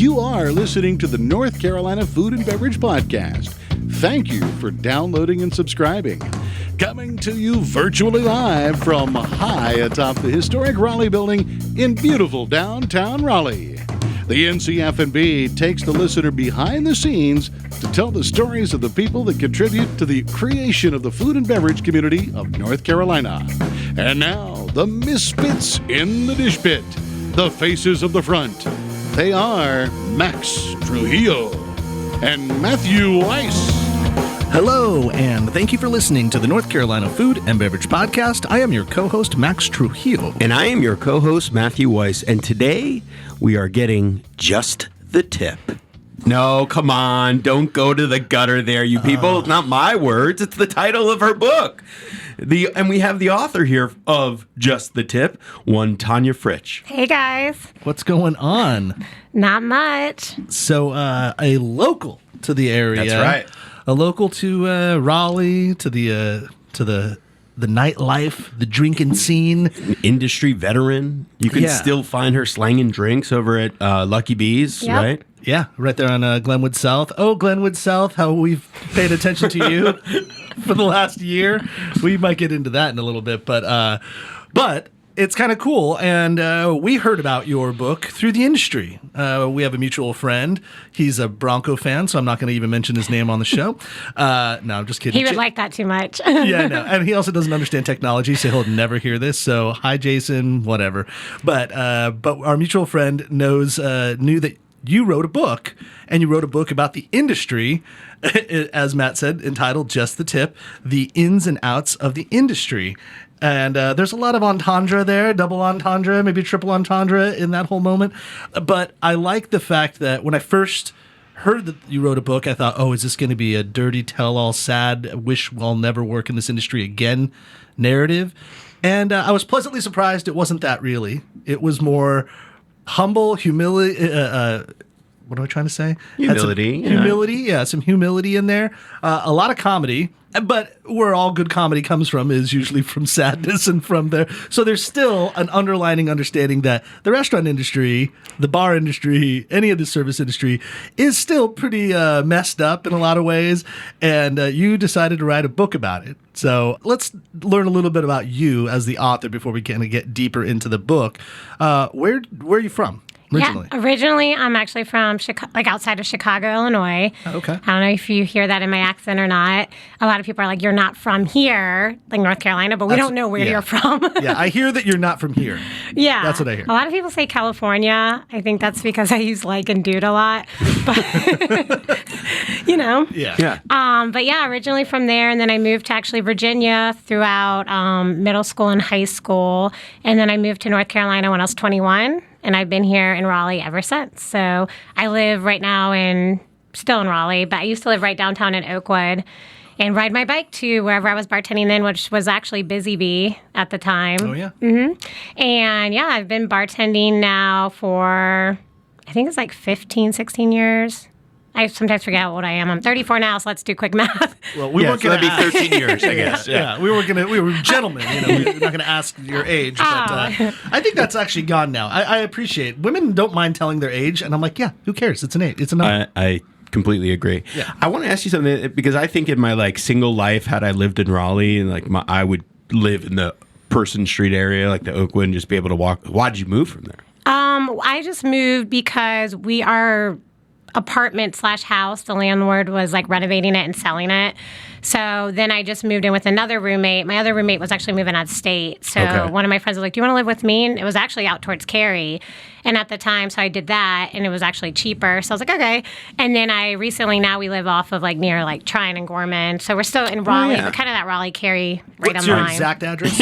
You are listening to the North Carolina Food and Beverage Podcast. Thank you for downloading and subscribing. Coming to you virtually live from high atop the historic Raleigh building in beautiful downtown Raleigh. The NCF&B takes the listener behind the scenes to tell the stories of the people that contribute to the creation of the food and beverage community of North Carolina. And now, the misfits in the dish pit, the faces of the front. They are Max Trujillo and Matthew Weiss. Hello, and thank you for listening to the North Carolina Food and Beverage Podcast. I am your co-host, Max Trujillo. And I am your co-host, Matthew Weiss. And today, we are getting just the tip. No, come on. Don't go to the gutter there, you people. It's not my words. It's the title of her book. And we have the author here of Just the Tip, one Tonya Fritch. Hey, guys. What's going on? Not much. So, a local to the area. That's right. A local to Raleigh, to the nightlife, the drinking scene. Industry veteran. You can still find her slanging drinks over at Lucky Bees, right? Yeah, right there on Glenwood South. Oh, Glenwood South, how we've paid attention to you for the last year. We might get into that in a little bit, but it's kind of cool, and we heard about your book through the industry. We have a mutual friend. He's a Bronco fan, so I'm not going to even mention his name on the show. No, I'm just kidding. He would like that too much. Yeah, no, and he also doesn't understand technology, so he'll never hear this. So, hi, Jason, whatever. But our mutual friend knew that you wrote a book, and you wrote a book about the industry, as Matt said, entitled Just the Tip, the ins and outs of the industry. And there's a lot of entendre there, double entendre, maybe triple entendre in that whole moment. But I like the fact that when I first heard that you wrote a book, I thought, oh, is this going to be a dirty, tell-all, sad, wish I'll never work in this industry again narrative? And I was pleasantly surprised it wasn't that really. It was more humble, humility. What am I trying to say? Humility. Some humility in there. A lot of comedy. But where all good comedy comes from is usually from sadness and from there. So there's still an underlining understanding that the restaurant industry, the bar industry, any of the service industry is still pretty messed up in a lot of ways. And you decided to write a book about it. So let's learn a little bit about you as the author before we kind of get deeper into the book. Where are you from? Originally? Yeah, originally, I'm actually from outside of Chicago, Illinois. Okay. I don't know if you hear that in my accent or not. A lot of people are like, you're not from here, like North Carolina, but we don't know where you're from. Yeah, I hear that you're not from here. Yeah. That's what I hear. A lot of people say California. I think that's because I use like and dude a lot. But, you know. Yeah. But yeah, originally from there, and then I moved to actually Virginia throughout middle school and high school. And then I moved to North Carolina when I was 21. And I've been here in Raleigh ever since. So I live right now still in Raleigh, but I used to live right downtown in Oakwood and ride my bike to wherever I was bartending in, which was actually Busy Bee at the time. Oh, yeah. Mm-hmm. And yeah, I've been bartending now for, I think it's like 15, 16 years. I sometimes forget how old I am. I'm 34 now, so let's do quick math. Well, we weren't going to be 13 years, I guess. Yeah, we were gentlemen. We're not going to ask your age. But I think that's actually gone now. I appreciate women don't mind telling their age, and I'm like, yeah, who cares? It's an age. It's a number. I completely agree. Yeah. I want to ask you something because I think in my single life, had I lived in Raleigh and I would live in the Person Street area, like the Oakwood, and just be able to walk. Why did you move from there? I just moved because we are apartment/house. The landlord was renovating it and selling it. So then I just moved in with another roommate. My other roommate was actually moving out of state. So one of my friends was like, do you want to live with me? And it was actually out towards Cary. And at the time, so I did that, and it was actually cheaper. So I was like, okay. And then now we live off of near Tryon and Gorman. So we're still in Raleigh, but kind of that Raleigh-Cary right on the line. What's your exact address?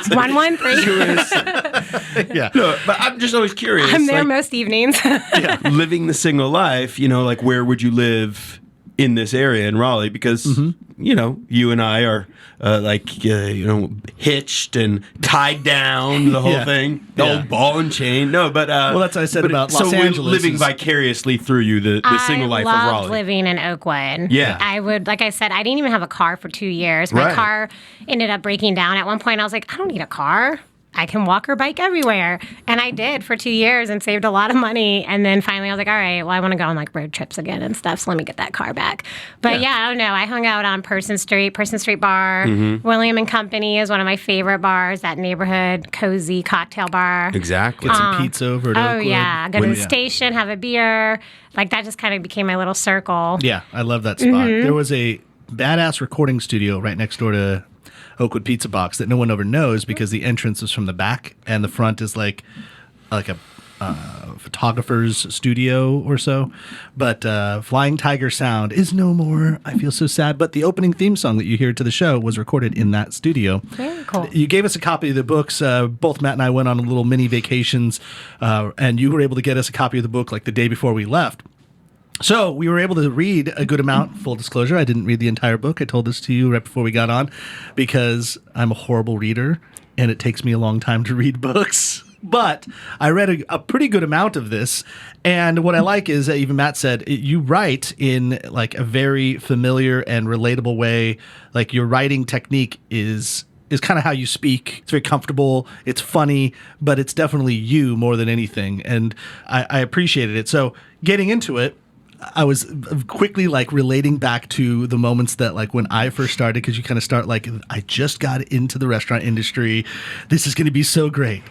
113. Yeah. No, but I'm just always curious. I'm there most evenings. Living the single life, where would you live in this area in Raleigh? Because, you and I are hitched and tied down, the whole thing, the old ball and chain. No, but that's what I said about Los Angeles. So living vicariously through you, the single life of Raleigh. I loved living in Oakwood. Yeah. I would, like I said, I didn't even have a car for 2 years. My car ended up breaking down. At one point, I was like, I don't need a car. I can walk or bike everywhere. And I did for 2 years and saved a lot of money. And then finally I was like, all right, well, I want to go on like road trips again and stuff. So let me get that car back. But yeah, I don't know. I hung out on Person Street Bar. William and Company is one of my favorite bars, that neighborhood, cozy cocktail bar. Exactly. Get some pizza over at Oakwood. Oh, yeah. Go to the station, have a beer. Like that just kind of became my little circle. Yeah, I love that spot. There was a badass recording studio right next door to Oakwood Pizza Box that no one ever knows because the entrance is from the back and the front is like a photographer's studio or so. But Flying Tiger Sound is no more. I feel so sad. But the opening theme song that you hear to the show was recorded in that studio. Very cool. You gave us a copy of the books. Both Matt and I went on little mini vacations, and you were able to get us a copy of the book like the day before we left. So we were able to read a good amount. Full disclosure, I didn't read the entire book. I told this to you right before we got on because I'm a horrible reader and it takes me a long time to read books. But I read a pretty good amount of this. And what I like is that even Matt said, you write in like a very familiar and relatable way. Like your writing technique is kind of how you speak. It's very comfortable. It's funny, but it's definitely you more than anything. And I appreciated it. So getting into it, I was quickly like relating back to the moments that like when I first started, because you kind of start like, I just got into the restaurant industry. This is going to be so great.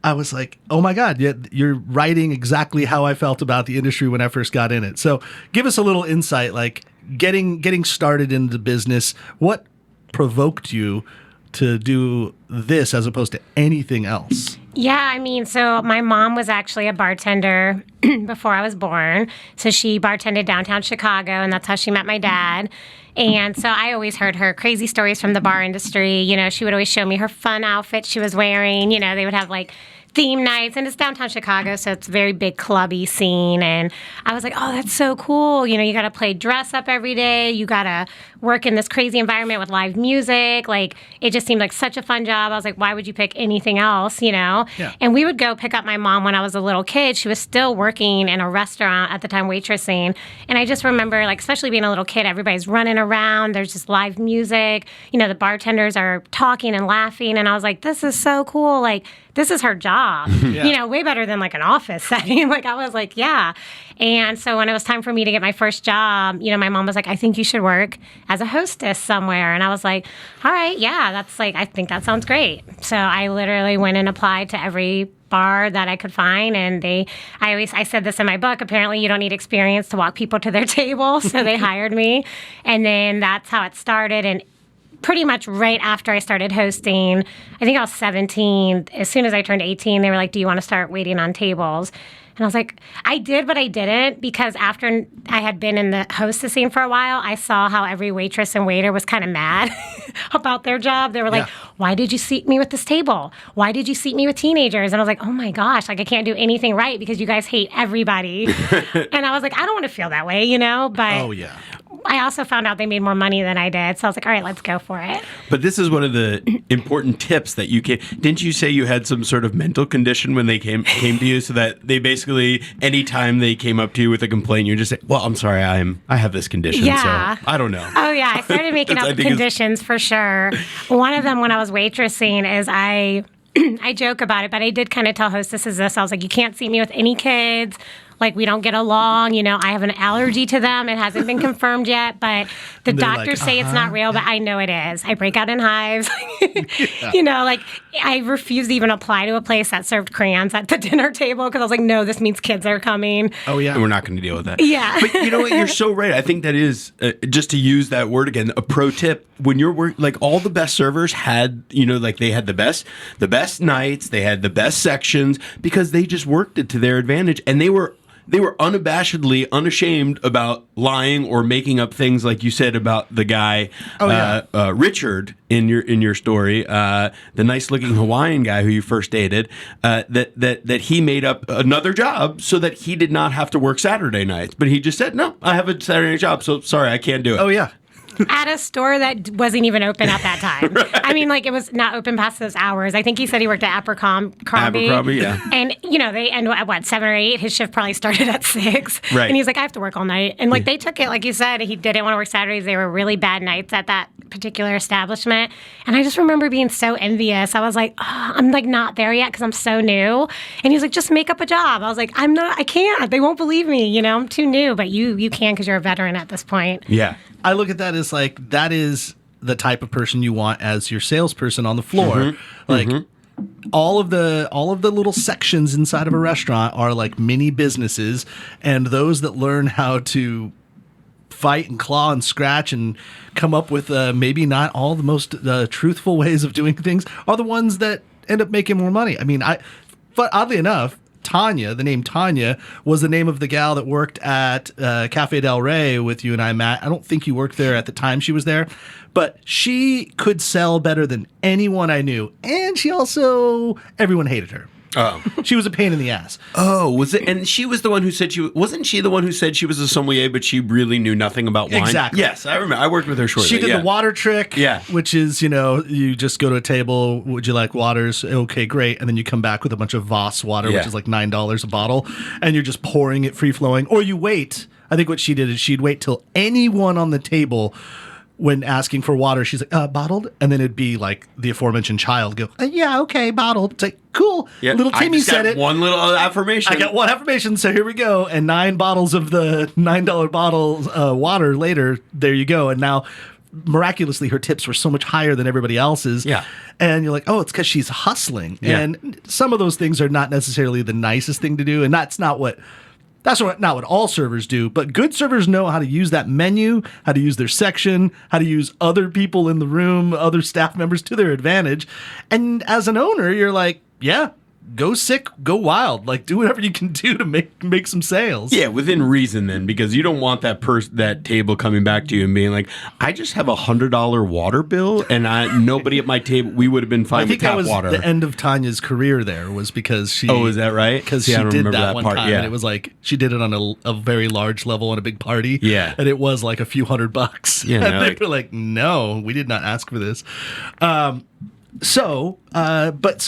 I was like, oh my God, you're writing exactly how I felt about the industry when I first got in it. So give us a little insight, like getting started in the business. What provoked you to do this as opposed to anything else? Yeah, I mean, so my mom was actually a bartender before I was born. So she bartended downtown Chicago, and that's how she met my dad. And so I always heard her crazy stories from the bar industry. You know, she would always show me her fun outfits she was wearing. You know, they would have like theme nights, and it's downtown Chicago, so it's a very big clubby scene. And I was like, oh, that's so cool. You know, you got to play dress up every day. You got to work in this crazy environment with live music. Like, it just seemed like such a fun job. I was like, why would you pick anything else, you know? Yeah. And we would go pick up my mom when I was a little kid. She was still working in a restaurant at the time, waitressing. And I just remember, like, especially being a little kid, everybody's running around. There's just live music. You know, the bartenders are talking and laughing. And I was like, this is so cool. Like, this is her job, you know, way better than like an office setting. Like, I was like, yeah. And so when it was time for me to get my first job, you know, my mom was like, I think you should work as a hostess somewhere. And I was like, all right, yeah, that's like, I think that sounds great. So I literally went and applied to every bar that I could find. And I said this in my book, apparently you don't need experience to walk people to their table. So they hired me. And then that's how it started. And pretty much right after I started hosting, I think I was 17. As soon as I turned 18, they were like, do you want to start waiting on tables? And I was like, I did, but I didn't, because after I had been in the hostessing for a while, I saw how every waitress and waiter was kind of mad about their job. They were like, why did you seat me with this table? Why did you seat me with teenagers? And I was like, oh my gosh, like I can't do anything right because you guys hate everybody. And I was like, I don't want to feel that way, you know? But Oh, yeah. I also found out they made more money than I did. So I was like, all right, let's go for it. But this is one of the important tips that you can. Didn't you say you had some sort of mental condition when they came to you, so that they basically, anytime they came up to you with a complaint, you just say, well, I'm sorry, I have this condition, Yeah. so I don't know. Oh, yeah. I started making up conditions for sure. One of them when I was waitressing is I joke about it, but I did kind of tell hostesses this. I was like, you can't see me with any kids. Like, we don't get along. You know, I have an allergy to them. It hasn't been confirmed yet, but the doctors say it's not real, but I know it is. I break out in hives. You know, like, I refused to even apply to a place that served crayons at the dinner table because I was like, no, this means kids are coming. Oh, yeah. And we're not going to deal with that. Yeah. But you know what? You're so right. I think that is, just to use that word again, a pro tip. When you're like, all the best servers had, you know, like they had the best nights, they had the best sections because they just worked it to their advantage, and they were unabashedly unashamed about lying or making up things, like you said about the guy, Richard in your story, the nice looking Hawaiian guy who you first dated, that he made up another job so that he did not have to work Saturday nights. But he just said, no, I have a Saturday job, so sorry, I can't do it. Oh, yeah. at a store that wasn't even open at that time. Right. I mean, like, it was not open past those hours. I think he said he worked at Abercrombie. Yeah. And, they end at, what, 7 or 8? His shift probably started at 6. Right. And he's like, I have to work all night. And, like, they took it, like you said, he didn't want to work Saturdays. They were really bad nights at that particular establishment. And I just remember being so envious. I was like, I'm, like, not there yet because I'm so new. And he's like, just make up a job. I was like, I can't. They won't believe me. I'm too new. But you can because you're a veteran at this point. Yeah. I look at that as like, that is the type of person you want as your salesperson on the floor. Like all of the little sections inside of a restaurant are like mini businesses, and those that learn how to fight and claw and scratch and come up with maybe not all the most truthful ways of doing things are the ones that end up making more money. I mean, but oddly enough, Tonya, the name Tonya, was the name of the gal that worked at Cafe Del Rey with you and I, Matt. I don't think you worked there at the time she was there, but she could sell better than anyone I knew. And everyone hated her. Oh. She was a pain in the ass. Oh, was it? And she was the one who said wasn't she the one who said she was a sommelier, but she really knew nothing about wine? Exactly. Yes, I remember. I worked with her shortly. She did the water trick, which is, you just go to a table, would you like waters? Okay, great. And then you come back with a bunch of Voss water, which is like $9 a bottle, and you're just pouring it free-flowing. Or you wait. I think what she did is she'd wait till anyone on the table, when asking for water, she's like, bottled? And then it'd be like the aforementioned child go, yeah, okay, bottled. It's like, cool. Yeah, little Timmy said it. One little affirmation. I got one affirmation, so here we go. And 9 bottles of the $9 bottle water later, there you go. And now, miraculously, her tips were so much higher than everybody else's. Yeah. And you're like, oh, it's because she's hustling. Yeah. And some of those things are not necessarily the nicest thing to do. And that's not what all servers do, but good servers know how to use that menu, how to use their section, how to use other people in the room, other staff members to their advantage. And as an owner, you're like, yeah, go sick, go wild, like do whatever you can do to make some sales. Yeah, within reason then, because you don't want that table coming back to you and being like, I just have $100 water bill and nobody at my table. We would have been fine with tap water. I think that was the end of Tanya's career there, was because she. Oh, is that right? Because she did that one time, and it was like she did it on a very large level on a big party. Yeah, and it was like a few $100. Yeah, and they were like, no, we did not ask for this. So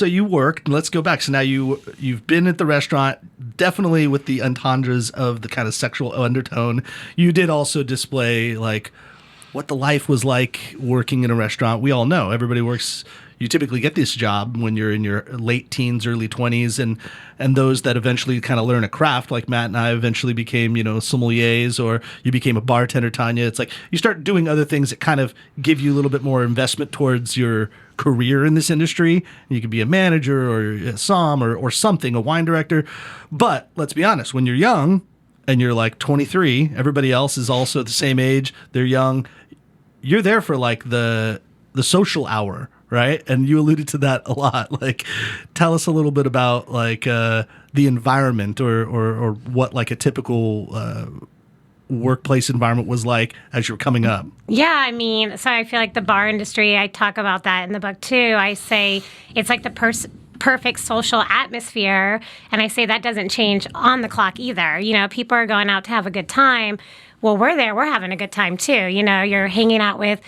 you worked. Let's go back. So now you've been at the restaurant, definitely with the entendres of the kind of sexual undertone. You did also display like what the life was like working in a restaurant. We all know everybody works. You typically get this job when you're in your late teens, early 20s, and those that eventually kind of learn a craft, like Matt and I eventually became, sommeliers, or you became a bartender, Tonya. It's like you start doing other things that kind of give you a little bit more investment towards your career in this industry. You could be a manager or a somm or something, a wine director. But let's be honest, when you're young and you're like 23, everybody else is also the same age, they're young, you're there for like the social hour. Right. And you alluded to that a lot. Like, tell us a little bit about like the environment or what like a typical workplace environment was like as you were coming up. Yeah, I mean, so I feel like the bar industry, I talk about that in the book too. I say it's like the perfect social atmosphere. And I say that doesn't change on the clock either. People are going out to have a good time. Well, we're there. We're having a good time too. You're hanging out with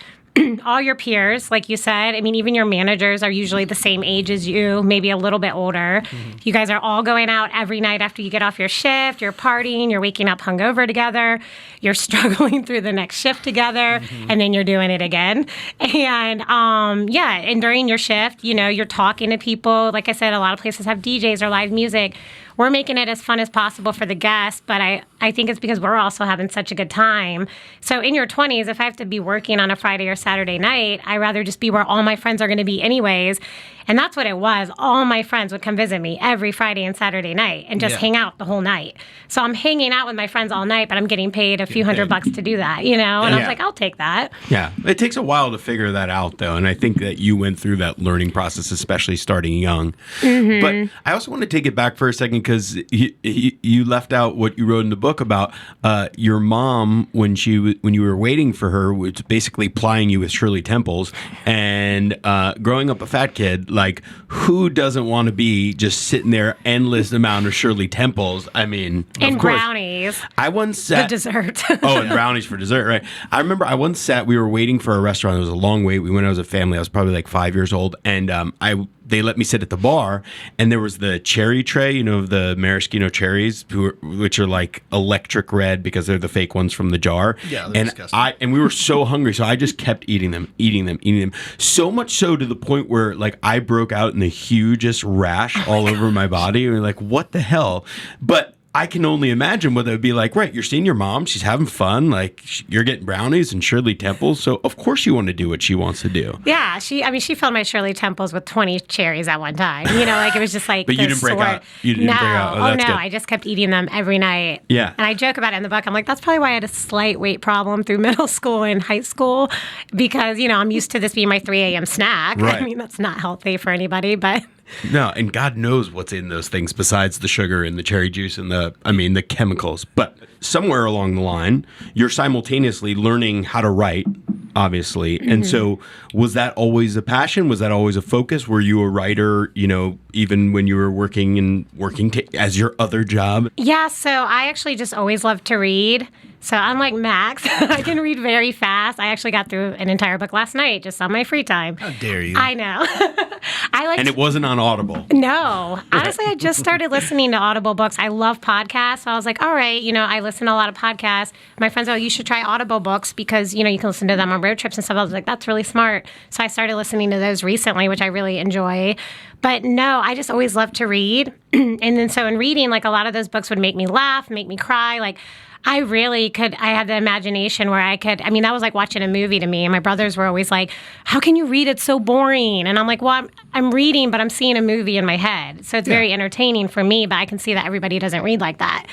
all your peers, like you said. I mean, even your managers are usually the same age as you, maybe a little bit older. Mm-hmm. You guys are all going out every night after you get off your shift. You're partying. You're waking up hungover together. You're struggling through the next shift together, and then you're doing it again. And and during your shift, you're talking to people. Like I said, a lot of places have DJs or live music. We're making it as fun as possible for the guests, but I think it's because we're also having such a good time. So in your 20s, if I have to be working on a Friday or Saturday night, I'd rather just be where all my friends are going to be anyways. And that's what it was. All my friends would come visit me every Friday and Saturday night and just hang out the whole night. So I'm hanging out with my friends all night, but I'm getting paid a few $100 to do that, And I was like, I'll take that. Yeah. It takes a while to figure that out, though. And I think that you went through that learning process, especially starting young. Mm-hmm. But I also want to take it back for a second because you left out what you wrote in the book about your mom when you were waiting for her, was basically plying you with Shirley Temples. And growing up a fat kid, like, who doesn't want to be just sitting there endless amount of Shirley Temples? I mean, And of course. brownies. I once sat... The dessert. Oh, and brownies for dessert, right? I remember I once sat, we were waiting for a restaurant. It was a long wait. We went as a family. I was probably like 5 years old. And they let me sit at the bar, and there was the cherry tray, you know, the maraschino cherries, which are like electric red because they're the fake ones from the jar. Yeah, they're and disgusting. we were so hungry, so I just kept eating them. So much so to the point where like I broke out in the hugest rash all over my body. And we're like, what the hell? But I can only imagine what it would be like. Right, you're seeing your mom; she's having fun. Like you're getting brownies and Shirley Temples, so of course you want to do what she wants to do. Yeah, she filled my Shirley Temples with 20 cherries at one time. You know, like it was just like. But you didn't break out. You didn't break out. Oh, that's no, good. I just kept eating them every night. Yeah. And I joke about it in the book. I'm like, that's probably why I had a slight weight problem through middle school and high school, because you know I'm used to this being my 3 a.m. snack. Right. I mean, that's not healthy for anybody, but. No, and God knows what's in those things besides the sugar and the cherry juice and the chemicals. But somewhere along the line, you're simultaneously learning how to write, obviously. Mm-hmm. And so was that always a passion? Was that always a focus? Were you a writer, you know, even when you were working as your other job? Yeah, so I actually just always loved to read. So unlike Max, I can read very fast. I actually got through an entire book last night just on my free time. How dare you? I know. And it wasn't on Audible. No. Honestly, I just started listening to Audible books. I love podcasts. So I was like, all right, you know, I listen to a lot of podcasts. My friends go, you should try Audible books because, you know, you can listen to them on road trips and stuff. I was like, that's really smart. So I started listening to those recently, which I really enjoy. But no, I just always loved to read. And then so in reading, like a lot of those books would make me laugh, make me cry. Like I really could, I had the imagination where that was like watching a movie to me. And my brothers were always like, how can you read? It's so boring. And I'm like, well, I'm reading, but I'm seeing a movie in my head. So it's very entertaining for me, but I can see that everybody doesn't read like that.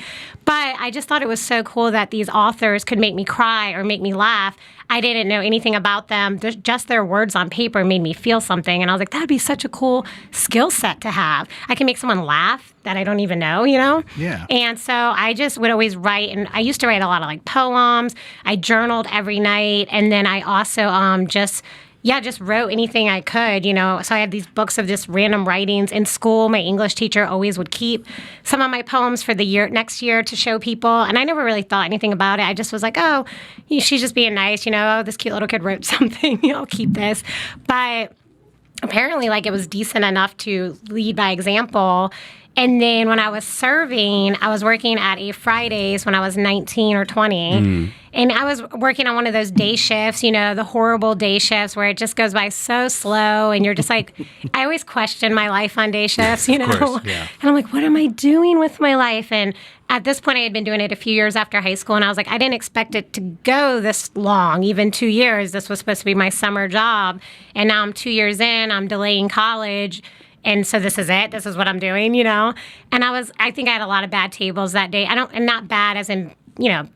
But I just thought it was so cool that these authors could make me cry or make me laugh. I didn't know anything about them. Just their words on paper made me feel something. And I was like, that'd be such a cool skill set to have. I can make someone laugh that I don't even know, you know? Yeah. And so I just would always write. And I used to write a lot of like poems. I journaled every night. And then I also just wrote anything I could, you know. So I had these books of just random writings. In school, my English teacher always would keep some of my poems for the next year to show people. And I never really thought anything about it. I just was like, oh, she's just being nice, you know. Oh, this cute little kid wrote something, you know, I'll keep this. But apparently, like, it was decent enough to lead by example. And then when I was serving, I was working at a Fridays when I was 19 or 20. And I was working on one of those day shifts, you know, the horrible day shifts where it just goes by so slow. And you're just like, I always question my life on day shifts, you know. Of course, yeah. And I'm like, what am I doing with my life? And at this point, I had been doing it a few years after high school. And I was like, I didn't expect it to go this long, even 2 years. This was supposed to be my summer job. And now I'm 2 years in, I'm delaying college. And so this is it. This is what I'm doing, you know. And I think I had a lot of bad tables that day. And not bad as in, you know,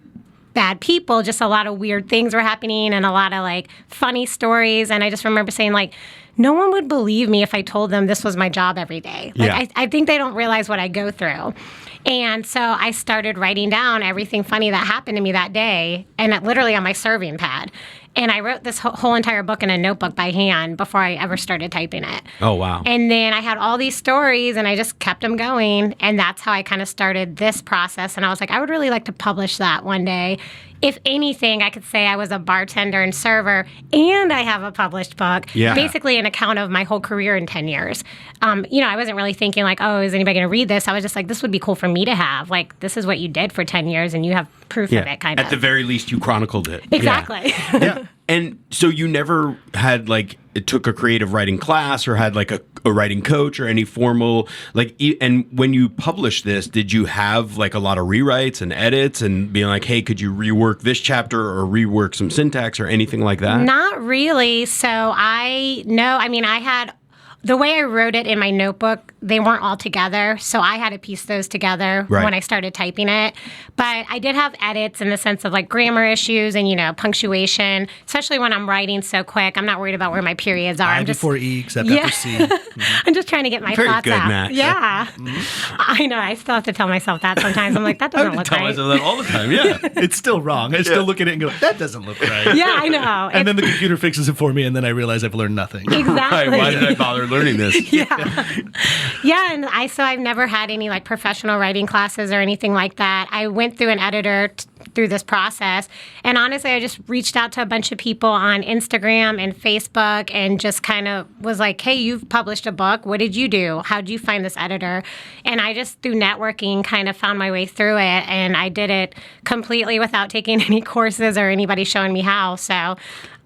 bad people, just a lot of weird things were happening and a lot of like funny stories. And I just remember saying like, no one would believe me if I told them this was my job every day. Like, Yeah. I think they don't realize what I go through. And so I started writing down everything funny that happened to me that day, and literally on my serving pad. And I wrote this whole entire book in a notebook by hand before I ever started typing it. Oh, wow. And then I had all these stories, and I just kept them going. And that's how I kind of started this process. And I was like, I would really like to publish that one day. If anything, I could say I was a bartender and server, and I have a published book. Yeah. Basically an account of my whole career in 10 years. You know, I wasn't really thinking like, oh, is anybody going to read this? I was just like, this would be cool for me to have. Like, this is what you did for 10 years, and you have proof of it, kind of. At the very least, you chronicled it. Exactly. Yeah. And so you never had like it took a creative writing class or had like a writing coach or any formal like and when you published this, did you have like a lot of rewrites and edits and being like, hey, could you rework this chapter or rework some syntax or anything like that? Not really. So I had the way I wrote it in my notebook, they weren't all together. So I had to piece those together Right. when I started typing it. But I did have edits in the sense of like grammar issues and, punctuation, especially when I'm writing so quick. I'm not worried about where my periods are. I I'm just before E, except after C. I'm just trying to get my Very thoughts good, out. Max. Yeah. I know. I still have to tell myself that sometimes. I'm like, that doesn't look Tell right. myself that all the time. Yeah. It's still wrong. I still look at it and go, that doesn't look right. Yeah, I know. And then the computer fixes it for me, and then I realize I've learned nothing. exactly. Why did I bother learning this? Yeah, and I've never had any like professional writing classes or anything like that. I went through an editor through this process, and honestly, I just reached out to a bunch of people on Instagram and Facebook, and just kind of was like, "Hey, you've published a book. What did you do? How did you find this editor?" And I just through networking kind of found my way through it, and I did it completely without taking any courses or anybody showing me how. So.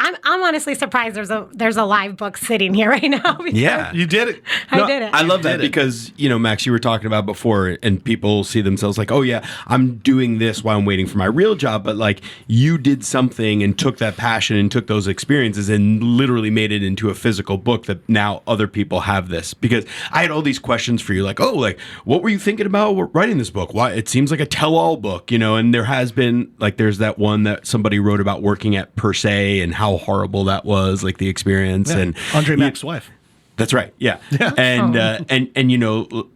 I'm honestly surprised there's a live book sitting here right now. Yeah. You did it. I did it. I love that Did it. because, Max, you were talking about before, and people see themselves like, oh, yeah, I'm doing this while I'm waiting for my real job. But like you did something and took that passion and took those experiences and literally made it into a physical book that now other people have this. Because I had all these questions for you, like, what were you thinking about writing this book? Why? It seems like a tell-all book, and there has been, like, there's that one that somebody wrote about working at Per Se and how horrible that was, like the experience. Yeah. And Andre Mack's wife. That's right. Yeah. And a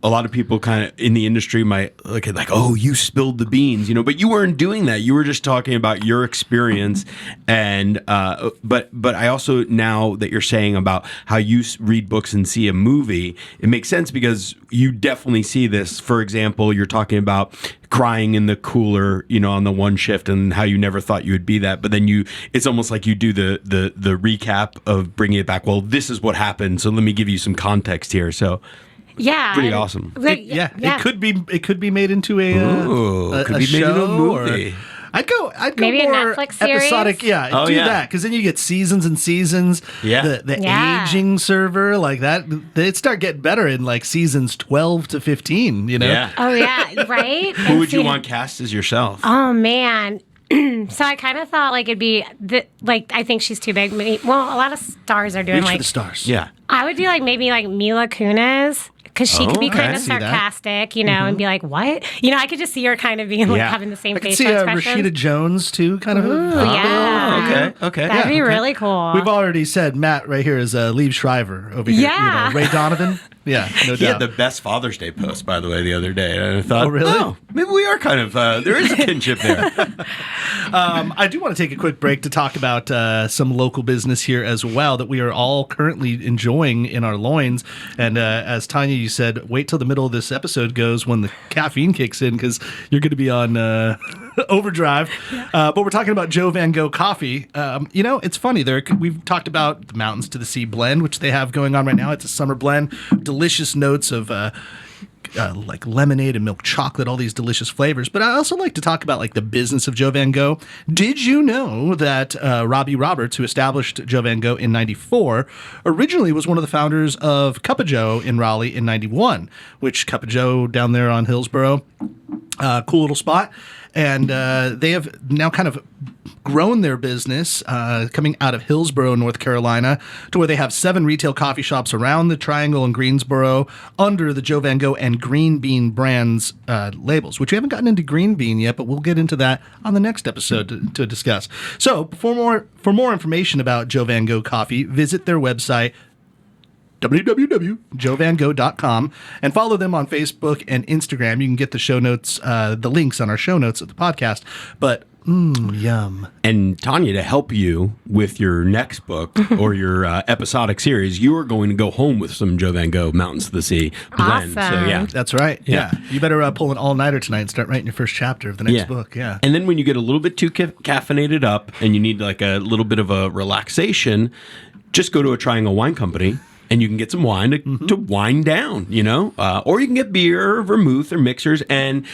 lot of people kind of in the industry might look at like, oh, you spilled the beans, but you weren't doing that. You were just talking about your experience. And but I also, now that you're saying about how you read books and see a movie, it makes sense because you definitely see this. For example, you're talking about crying in the cooler, on the one shift, and how you never thought you would be that. But then it's almost like you do the recap of bringing it back. Well, this is what happened, so let me give you some context here. So Yeah, pretty awesome. It could be made into a could be made into a movie. Or, I'd go Maybe a more Netflix series? episodic. Yeah, Oh, do yeah. that because then you get seasons and seasons. Yeah. the Yeah. aging server like that. They start getting better in like seasons 12 to 15. Yeah. Oh yeah, right. Who would you want cast as yourself? Oh man. So I kind of thought like it'd be I think she's too big. Well, a lot of stars are doing Reach like for the stars. Yeah. I would do like maybe like Mila Kunis. Because she could be Okay, kind I of see that. sarcastic, and be like, "What?" I could just see her kind of being like Yeah. having the same I could facial see expression. Rashida Jones too, kind of. Yeah. Okay. That'd be really cool. We've already said Matt right here is Liev Schreiber over here. Yeah. Ray Donovan. Yeah, no He had doubt. the best Father's Day post, by the way, the other day. And I thought, Oh, really? maybe we are kind of, there is a kinship there. I do want to take a quick break to talk about some local business here as well that we are all currently enjoying in our loins. And as Tonya, you said, wait till the middle of this episode goes when the caffeine kicks in because you're going to be on overdrive. But we're talking about Joe Van Gogh coffee. It's funny. We've talked about the Mountains to the Sea blend, which they have going on right now. It's a summer blend. Delicious notes of like lemonade and milk chocolate, all these delicious flavors. But I also like to talk about like the business of Joe Van Gogh. Did you know that Robbie Roberts, who established Joe Van Gogh in '94, originally was one of the founders of Cup of Joe in Raleigh in '91, which Cup of Joe down there on Hillsborough, cool little spot. And they have now kind of grown their business coming out of Hillsborough, North Carolina, to where they have 7 retail coffee shops around the Triangle in Greensboro under the Joe Van Gogh and Green Bean brands labels, which we haven't gotten into Green Bean yet, but we'll get into that on the next episode to discuss. So for more information about Joe Van Gogh coffee, visit their website, www.joevangogh.com, and follow them on Facebook and Instagram. You can get the show notes, the links on our show notes of the podcast. But yum. And Tonya, to help you with your next book or your episodic series, you are going to go home with some Joe Van Gogh Mountains to the Sea blend. Awesome. So yeah. That's right. Yeah. You better pull an all-nighter tonight and start writing your first chapter of the next book. Yeah. And then when you get a little bit too caffeinated up and you need like a little bit of a relaxation, just go to a Triangle Wine Company. And you can get some wine to wind down, or you can get beer, or vermouth, or mixers. And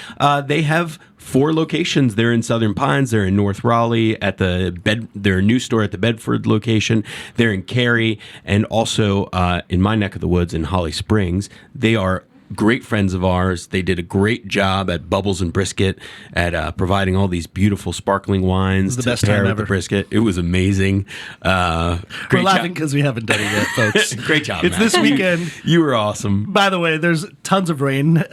they have 4 locations. They're in Southern Pines. They're in North Raleigh at their new store at the Bedford location. They're in Cary, and also in my neck of the woods in Holly Springs. They are great friends of ours. They did a great job at Bubbles and Brisket at providing all these beautiful sparkling wines the to best pair time with ever. the brisket. It was amazing. We're Great laughing job. because we haven't done it yet, folks. Great job, It's Matt. this weekend. You were awesome. By the way, there's tons of rain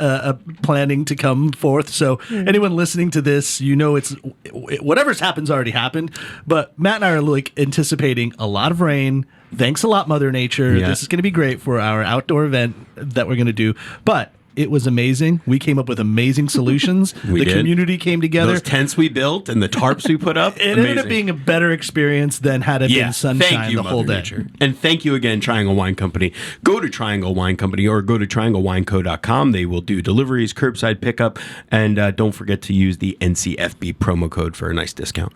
planning to come forth. So anyone listening to this, it's whatever's happened's already happened. But Matt and I are like anticipating a lot of rain. Thanks a lot, Mother Nature. Yeah. This is going to be great for our outdoor event that we're going to do. But it was amazing. We came up with amazing solutions. We The did. community came together. Those tents we built and the tarps we put up. It ended up being a better experience than had it been sunshine thank you, the whole Mother day. Nature. And thank you again, Triangle Wine Company. Go to Triangle Wine Company or go to trianglewineco.com. They will do deliveries, curbside pickup, and don't forget to use the NCFB promo code for a nice discount.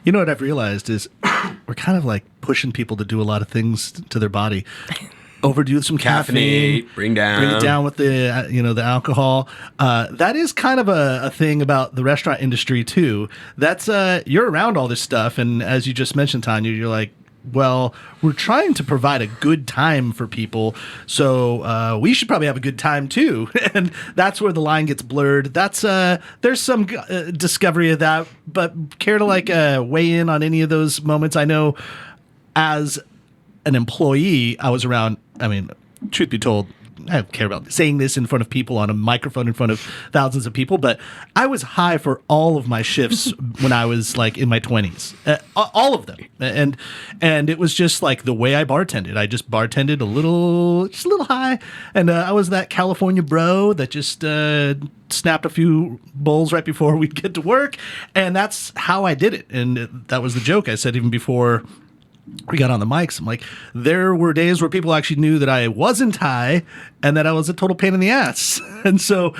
You know what I've realized is we're kind of like pushing people to do a lot of things to their body. Overdo some caffeine. Caffeinate, bring it down with the the alcohol. That is kind of a thing about the restaurant industry too. That's you're around all this stuff, and as you just mentioned, Tonya, you're like, well, we're trying to provide a good time for people, so we should probably have a good time too. And that's where the line gets blurred. That's there's some discovery of that, but care to weigh in on any of those moments? I know as an employee, I was around. I mean, truth be told, I don't care about saying this in front of people on a microphone in front of thousands of people, but I was high for all of my shifts when I was like in my 20s, all of them. And it was just like the way I bartended. I just bartended just a little high. And I was that California bro that just snapped a few bowls right before we'd get to work. And that's how I did it. And that was the joke I said even before we got on the mics. I'm like, there were days where people actually knew that I wasn't high and that I was a total pain in the ass. And so,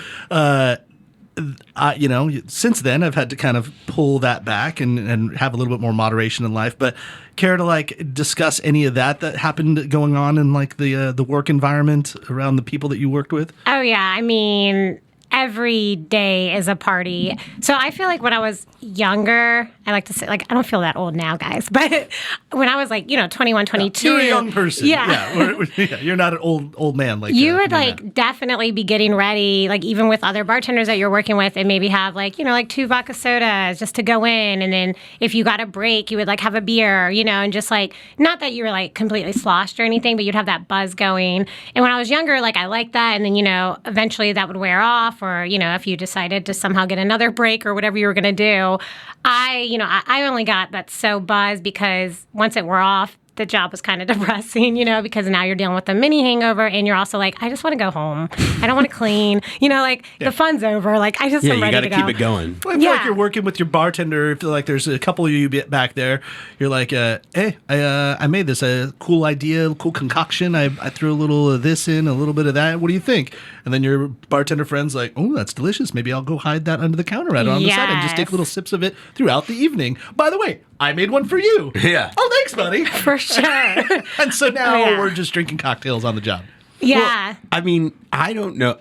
since then I've had to kind of pull that back and have a little bit more moderation in life. But care to discuss any of that happened going on in the work environment around the people that you worked with? Oh yeah. I mean, every day is a party. So I feel like when I was younger, I like to say, I don't feel that old now, guys, but when I was 21, 22. You're a young person. Yeah. You're not an old man. You would definitely be getting ready, even with other bartenders that you're working with, and maybe have 2 vodka sodas just to go in. And then if you got a break, you would have a beer, and just not that you were completely sloshed or anything, but you'd have that buzz going. And when I was younger, I liked that. And then, eventually that would wear off, or, if you decided to somehow get another break or whatever you were going to do. I only got that so buzzed because once it wore off, the job was kind of depressing, because now you're dealing with a mini hangover and you're also I just want to go home. I don't want to clean. The fun's over. I just am ready to go. You got to keep it going. Well, I feel like you're working with your bartender. If there's a couple of you back there, you're like, hey, I made this a cool idea, cool concoction. I threw a little of this in, a little bit of that. What do you think? And then your bartender friend's like, oh, that's delicious. Maybe I'll go hide that under the counter on the side and just take little sips of it throughout the evening. By the way, I made one for you. Yeah. Oh, thanks, buddy. For sure. And so now we're just drinking cocktails on the job. Yeah. Well, I mean, I don't know.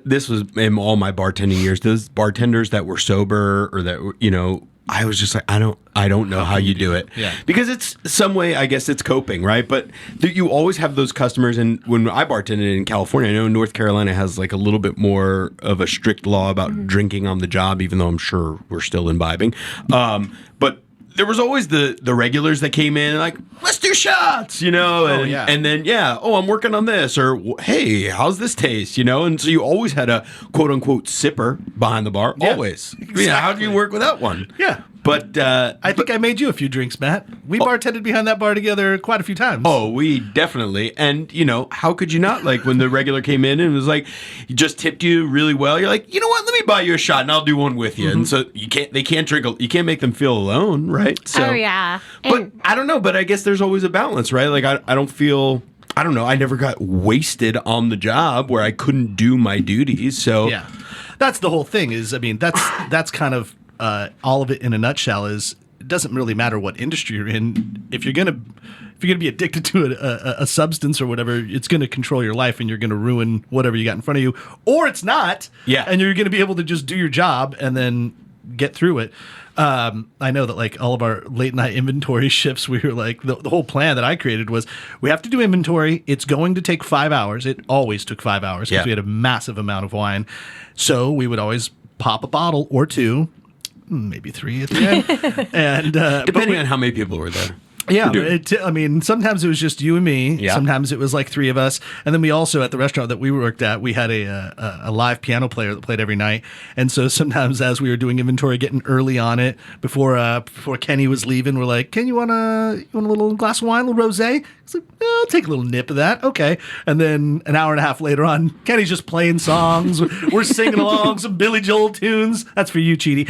This was in all my bartending years. Those bartenders that were sober or that, I was just I don't know how you do it. Yeah. Because it's some way, I guess it's coping, right? But you always have those customers. And when I bartended in California, I know North Carolina has a little bit more of a strict law about drinking on the job, even though I'm sure we're still imbibing. But there was always the regulars that came in let's do shots, and then I'm working on this, or hey, how's this taste, and so you always had a quote unquote sipper behind the bar, always. Exactly. How do you work without one? Yeah. But I think I made you a few drinks, Matt. We bartended behind that bar together quite a few times. Oh, we definitely. And, how could you not? When the regular came in and was he just tipped you really well, you're like, you know what? Let me buy you a shot and I'll do one with you. And so they can't drink, you can't make them feel alone, right? So, oh, yeah. But I don't know, but I guess there's always a balance, right? I don't feel, I don't know, I never got wasted on the job where I couldn't do my duties. So, yeah. That's the whole thing that's kind of all of it in a nutshell. Is it doesn't really matter what industry you're in. If you're gonna be addicted to a substance or whatever, it's gonna control your life and you're gonna ruin whatever you got in front of you, or it's not. Yeah. And you're gonna be able to just do your job and then get through it. I know that like all of our late night inventory shifts, we were like, the whole plan that I created was we have to do inventory. It's going to take 5 hours. It always took 5 hours because we had a massive amount of wine. So we would always pop a bottle or two, maybe 3 at the end. And Depending on how many people were there. Yeah, I mean, sometimes it was just you and me. Yeah. Sometimes it was like 3 of us, and then we also at the restaurant that we worked at, we had a live piano player that played every night. And so sometimes as we were doing inventory, getting early on it before Kenny was leaving, we're like, "Ken, you want a little glass of wine, a little rosé?" He's like, "I'll take a little nip of that." Okay, and then an hour and a half later on, Kenny's just playing songs. We're singing along some Billy Joel tunes. That's for you, Cheaty.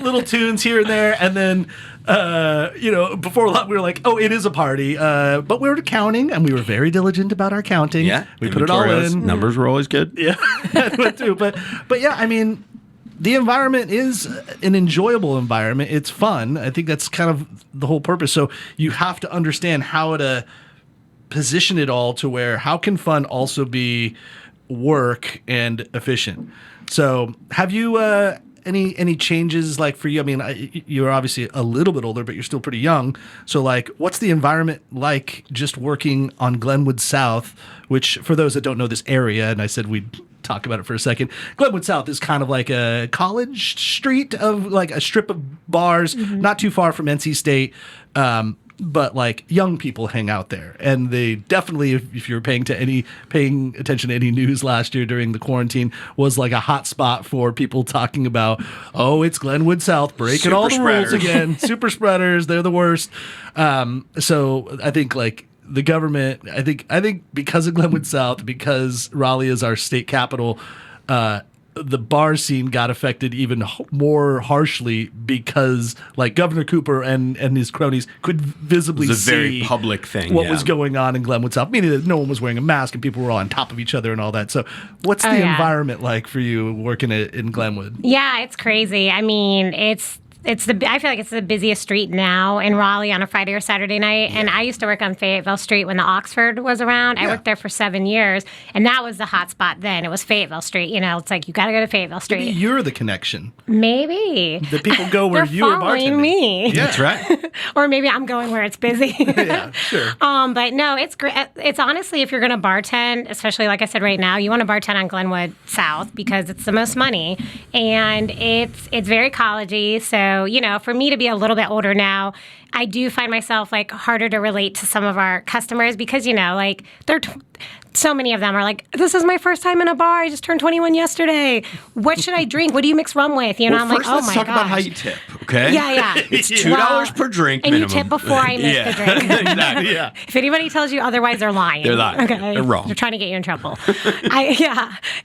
Little tunes here and there, and then. Before we were like, oh, it is a party. But we were counting, and we were very diligent about our counting. Yeah. We put it all in. Numbers were always good. Yeah. It went through. But yeah, I mean, the environment is an enjoyable environment. It's fun. I think that's kind of the whole purpose. So you have to understand how to position it all to where how can fun also be work and efficient. So have you... Any changes like for you? I mean, you're obviously a little bit older, but you're still pretty young. So like, what's the environment like just working on Glenwood South, which for those that don't know this area, and I said we'd talk about it for a second, Glenwood South is kind of like a college street of like a strip of bars, not too far from NC State. But like young people hang out there, and they definitely, if you're paying attention to any news last year during the quarantine, was like a hot spot for people talking about, oh, it's Glenwood South breaking all the rules again, super spreaders, they're the worst. So I think like the government, I think because of Glenwood South, because Raleigh is our state capital, the bar scene got affected even more harshly because like Governor Cooper and his cronies could visibly it was a see very public thing, what was going on in Glenwood South, meaning that no one was wearing a mask and people were all on top of each other and all that. So what's the environment like for you working in Glenwood? Yeah, it's crazy. I mean, I feel like it's the busiest street now in Raleigh on a Friday or Saturday night. Yeah. And I used to work on Fayetteville Street when the Oxford was around. I worked there for 7 years, and that was the hot spot then. It was Fayetteville Street. You know, it's like you got to go to Fayetteville Street. Maybe you're the connection. Maybe the people go where you are bartending. Me. Yeah. That's right. Or maybe I'm going where it's busy. Yeah, sure. But no, it's great. It's honestly, if you're going to bartend, especially like I said right now, you want to bartend on Glenwood South because it's the most money, and it's very collegey. So you know, for me to be a little bit older now, I do find myself like harder to relate to some of our customers because, you know, like so many of them are like, this is my first time in a bar. I just turned 21 yesterday. What should I drink? What do you mix rum with? You know, I'm like, oh my gosh. Let's talk about how you tip, okay? Yeah. It's $2 per drink and minimum. You tip before I make the drink. Exactly. Yeah. If anybody tells you otherwise, they're lying. They're lying. Okay. They're wrong. They're trying to get you in trouble.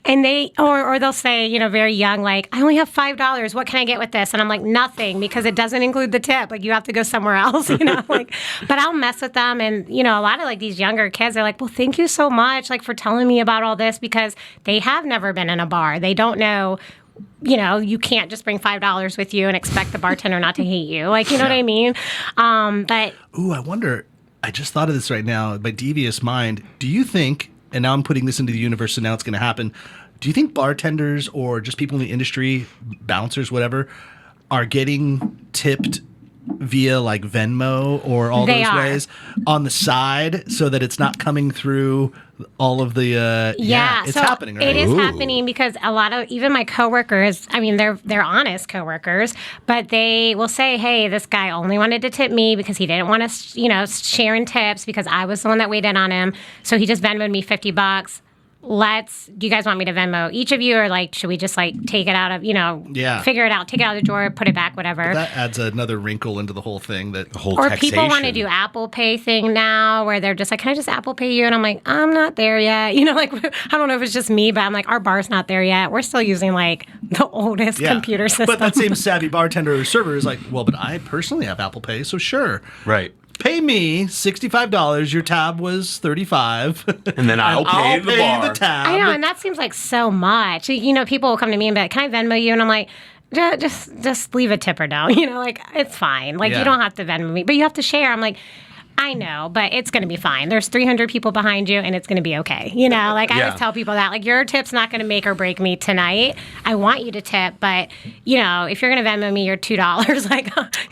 And they, or they'll say, you know, very young, like, I only have $5. What can I get with this? And I'm like, nothing, because it doesn't include the tip. Like, you have to go somewhere else, you know, like, but I'll mess with them. And, you know, a lot of like these younger kids are like, well, thank you so much, like, for telling me about all this, because they have never been in a bar. They don't know, you know, you can't just bring $5 with you and expect the bartender not to hate you. Like, you know what I mean? But ooh, I wonder, I just thought of this right now, my devious mind. Do you think, and now I'm putting this into the universe, so now it's going to happen, do you think bartenders or just people in the industry, bouncers, whatever, are getting tipped via like Venmo or all those ways on the side so that it's not coming through all of the it's happening, right? It is happening because a lot of even my coworkers, I mean, they're honest coworkers, but they will say, hey, this guy only wanted to tip me because he didn't want to, you know, share in tips because I was the one that weighed in on him, so he just Venmoed me $50. Do you guys want me to Venmo each of you, or like, should we just like take it out of, you know, figure it out, take it out of the drawer, put it back, whatever. But that adds another wrinkle into the whole thing. The whole or taxation. People want to do Apple Pay thing now where they're just like, can I just Apple Pay you? And I'm like, I'm not there yet. You know, like, I don't know if it's just me, but I'm like, our bar's not there yet. We're still using like the oldest computer system. But that same savvy bartender or server is like, well, but I personally have Apple Pay, so sure. Right. Pay me $65. Your tab was $35, and then I'll pay the bar. The tab. I know, and that seems like so much. You know, people will come to me and be like, "Can I Venmo you?" And I'm like, just leave a tipper down. You know, like it's fine. Like you don't have to Venmo me, but you have to share. I'm like, I know, but it's going to be fine. There's 300 people behind you, and it's going to be okay. You know, like I always tell people that, like, your tip's not going to make or break me tonight. I want you to tip, but, you know, if you're going to Venmo me your $2, like,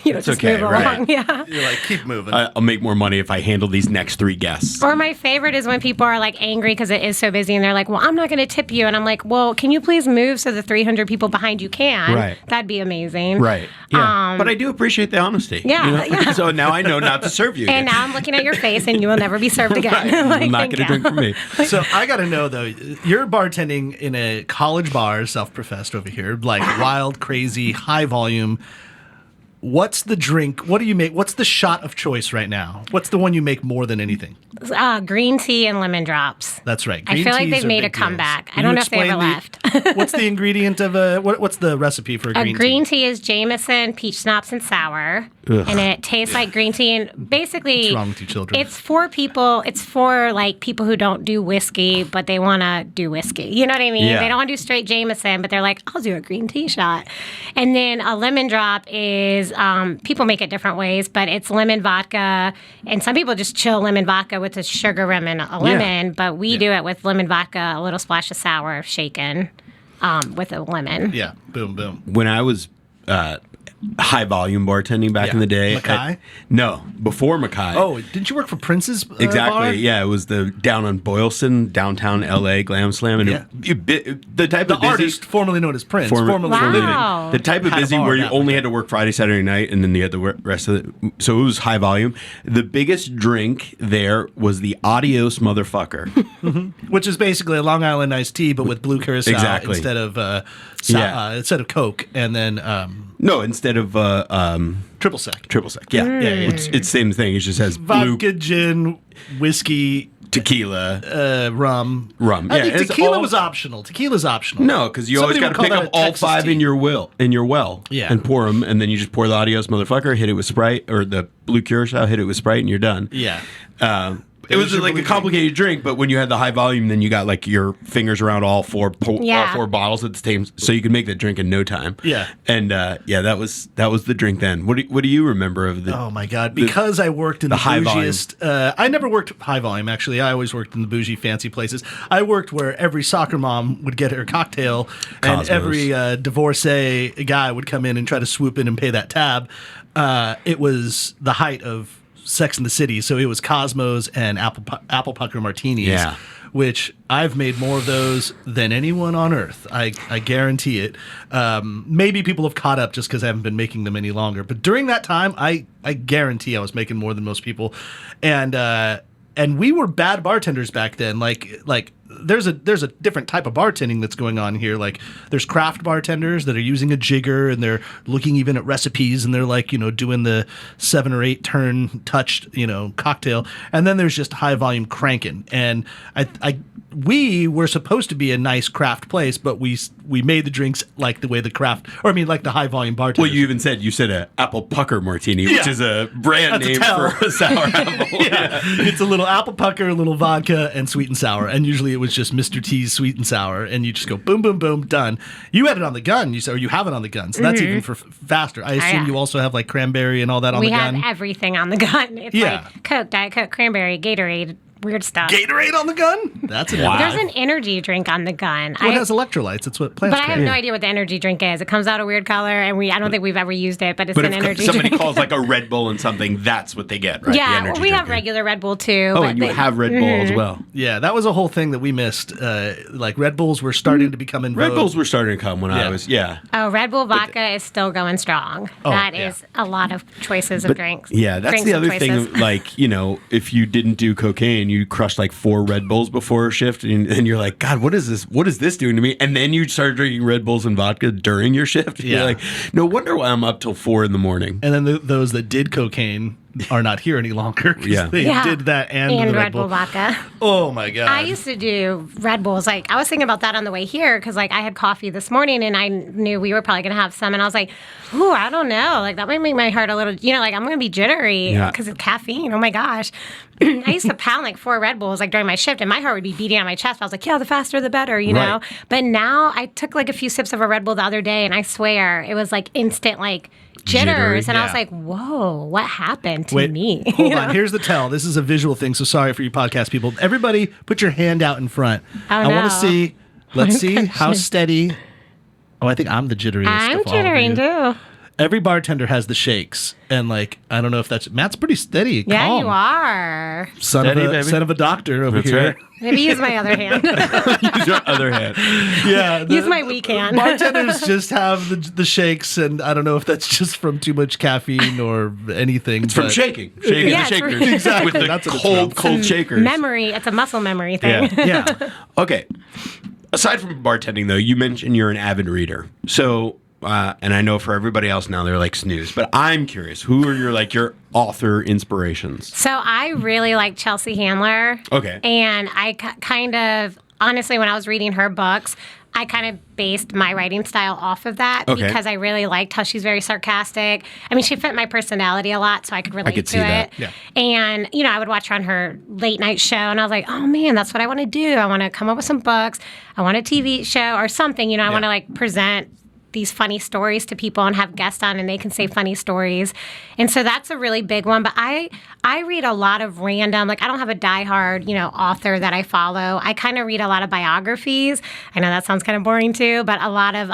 you know, It's just okay, move right. along. Yeah. You're like, keep moving. I'll make more money if I handle these next 3 guests. Or my favorite is when people are like angry because it is so busy and they're like, well, I'm not going to tip you. And I'm like, well, can you please move so the 300 people behind you can? Right. That'd be amazing. Right. Yeah. But I do appreciate the honesty. Yeah, you know? yeah. So now I know not to serve you. And now I'm looking at your face and you will never be served again. Like, I'm not thank going to you. drink from me. So I got to know, though, you're bartending in a college bar, self-professed over here, like wild, crazy, high volume. What's the drink? What do you make? What's the shot of choice right now? What's the one you make more than anything? Green tea and lemon drops. That's right. I feel like teas they've are made a big deals. comeback. I Can don't you know if they ever explain left. What's the ingredient of what's the recipe for a green tea? Green tea is Jameson, peach schnapps, and sour. And it tastes like green tea. And basically, What's wrong with you children? it's for people, it's for like people who don't do whiskey, but they want to do whiskey. You know what I mean? Yeah. They don't want to do straight Jameson, but they're like, I'll do a green tea shot. And then a lemon drop is, people make it different ways, but it's lemon vodka. And some people just chill lemon vodka with a sugar rim and a lemon, but we do it with lemon vodka, a little splash of sour shaken with a lemon. Yeah. Boom, boom. When I was high volume bartending back in the day. Mackay? No, before Mackay. Oh, didn't you work for Prince's Exactly. bar? Yeah, it was the down on Boylston, downtown LA Glam Slam, and Yeah. the type The of busy, artist formerly known as Prince, formerly Wow. living. the type of Had a busy bar where you that only way. had to work Friday, Saturday night, and then you had the rest of it. So it was high volume. The biggest drink there was the Adios motherfucker. Which is basically a Long Island iced tea, but with blue curacao Exactly. instead of Yeah. instead of Coke, and then No, instead of triple sec. triple sec. Yeah, Yeah, yeah. It's the same thing. It just has blue Vodka, gin, whiskey, tequila, rum. rum. I Yeah, think it's tequila all- was optional. Tequila's optional. No, because you always Somebody got to would pick call up that a all Texas 5 tea. in your well, Yeah. and pour them, and then you just pour the Adios motherfucker, hit it with Sprite, or the blue curacao, hit it with Sprite, and you're done. Yeah. It was your like blue a complicated drink, but when you had the high volume, then you got like your fingers around all four bottles at the same, so you could make that drink in no time. Yeah. And that was the drink then. What do you remember of the? Oh my God! Because I worked in the high volume. bougiest. I never worked high volume. Actually, I always worked in the bougie, fancy places. I worked where every soccer mom would get her cocktail, and Cosmos. every divorcee guy would come in and try to swoop in and pay that tab. It was the height of Sex in the City, so it was Cosmos and apple pucker martinis. Yeah. Which I've made more of those than anyone on earth. I guarantee it. Maybe people have caught up just because I haven't been making them any longer. But during that time, I guarantee I was making more than most people. And we were bad bartenders back then. Like there's a different type of bartending that's going on here. Like there's craft bartenders that are using a jigger and they're looking even at recipes and they're like, doing the 7 or 8 turn touched, cocktail. And then there's just high volume cranking. And we were supposed to be a nice craft place, but we made the drinks like the way like the high volume bartenders. Well, you said a apple pucker martini, which Yeah. is a brand That's a name tell. for a sour apple. Yeah. It's a little apple pucker, a little vodka, and sweet and sour. And usually it was just Mr. T's sweet and sour. And you just go boom, boom, boom, done. You had it on the gun, or you have it on the gun. So that's even for faster. I assume yeah. you also have like cranberry and all that on We the gun. have everything on the gun. It's Yeah. like Coke, Diet Coke, cranberry, Gatorade, weird stuff. Gatorade on the gun? That's a There's an energy drink on the gun. Well, it has electrolytes. That's what plants But I have drink. no idea what the energy drink is. It comes out a weird color, and I don't think we've ever used it, but it's But an if energy somebody drink. calls like a Red Bull and something, that's what they get, right? The Yeah, energy well, we have drink. regular Red Bull too. Oh, but and you they- have Red Bull as well. Yeah, that was a whole thing that we missed. Like Red Bulls were starting to become in Red vogue. Bulls were starting to come when I Yeah. was, Oh, Red Bull vodka is still going strong. That yeah. is a lot of choices of drinks. Yeah, that's Drinks the and other choices. thing. Like, if you didn't do cocaine, you crushed like 4 Red Bulls before a shift, and you're like, God, what is this? What is this doing to me? And then you start drinking Red Bulls and vodka during your shift. Yeah. You're like, no wonder why I'm up till 4 in the morning. And then those that did cocaine are not here any longer. 'Cause Yeah. they Yeah. did that and the Red Bull vodka. Oh my God. I used to do Red Bulls. Like I was thinking about that on the way here because like I had coffee this morning and I knew we were probably gonna have some and I was like, ooh, I don't know. Like that might make my heart a little. Like I'm gonna be jittery Yeah. because of caffeine. Oh my gosh. I used to pound like 4 Red Bulls like during my shift and my heart would be beating on my chest. I was like, yeah, the faster the better, you know. Right. But now I took like a few sips of a Red Bull the other day and I swear it was like instant like jitters and I was yeah. like, whoa, what happened? happened to me. Hold on. Here's the tell. This is a visual thing, so sorry for you podcast people. Everybody, put your hand out in front. I want to see. Let's see how steady. Oh, I think I'm the jitteriest. I'm jittering too. Every bartender has the shakes, and like I don't know if that's Matt's pretty steady. Yeah, calm. you are. Son of a doctor over That's here. right. Maybe use my other hand. Use your other hand. Yeah, Use my weak hand. Bartenders just have the shakes, and I don't know if that's just from too much caffeine or anything. It's from shaking Yeah, the it's shakers. from- Exactly. With the That's what it's cold shakers. Memory. It's a muscle memory thing. Yeah. Yeah. Okay. Aside from bartending, though, you mentioned you're an avid reader. So, and I know for everybody else now, they're like snooze. But I'm curious, who are your author inspirations? So I really like Chelsea Handler. Okay. And I kind of, honestly, when I was reading her books, I kind of based my writing style off of that Okay. because I really liked how she's very sarcastic. I mean, she fit my personality a lot, so I could relate could to see it. that. Yeah. And, you know, I would watch her on her late night show, and I was like, oh, man, that's what I want to do. I want to come up with some books. I want a TV show or something. You know, I want to, like, present these funny stories to people and have guests on and they can say funny stories. And so that's a really big one. But I read a lot of random, like I don't have a diehard, you know, author that I follow. I kind of read a lot of biographies. I know that sounds kind of boring too, but a lot of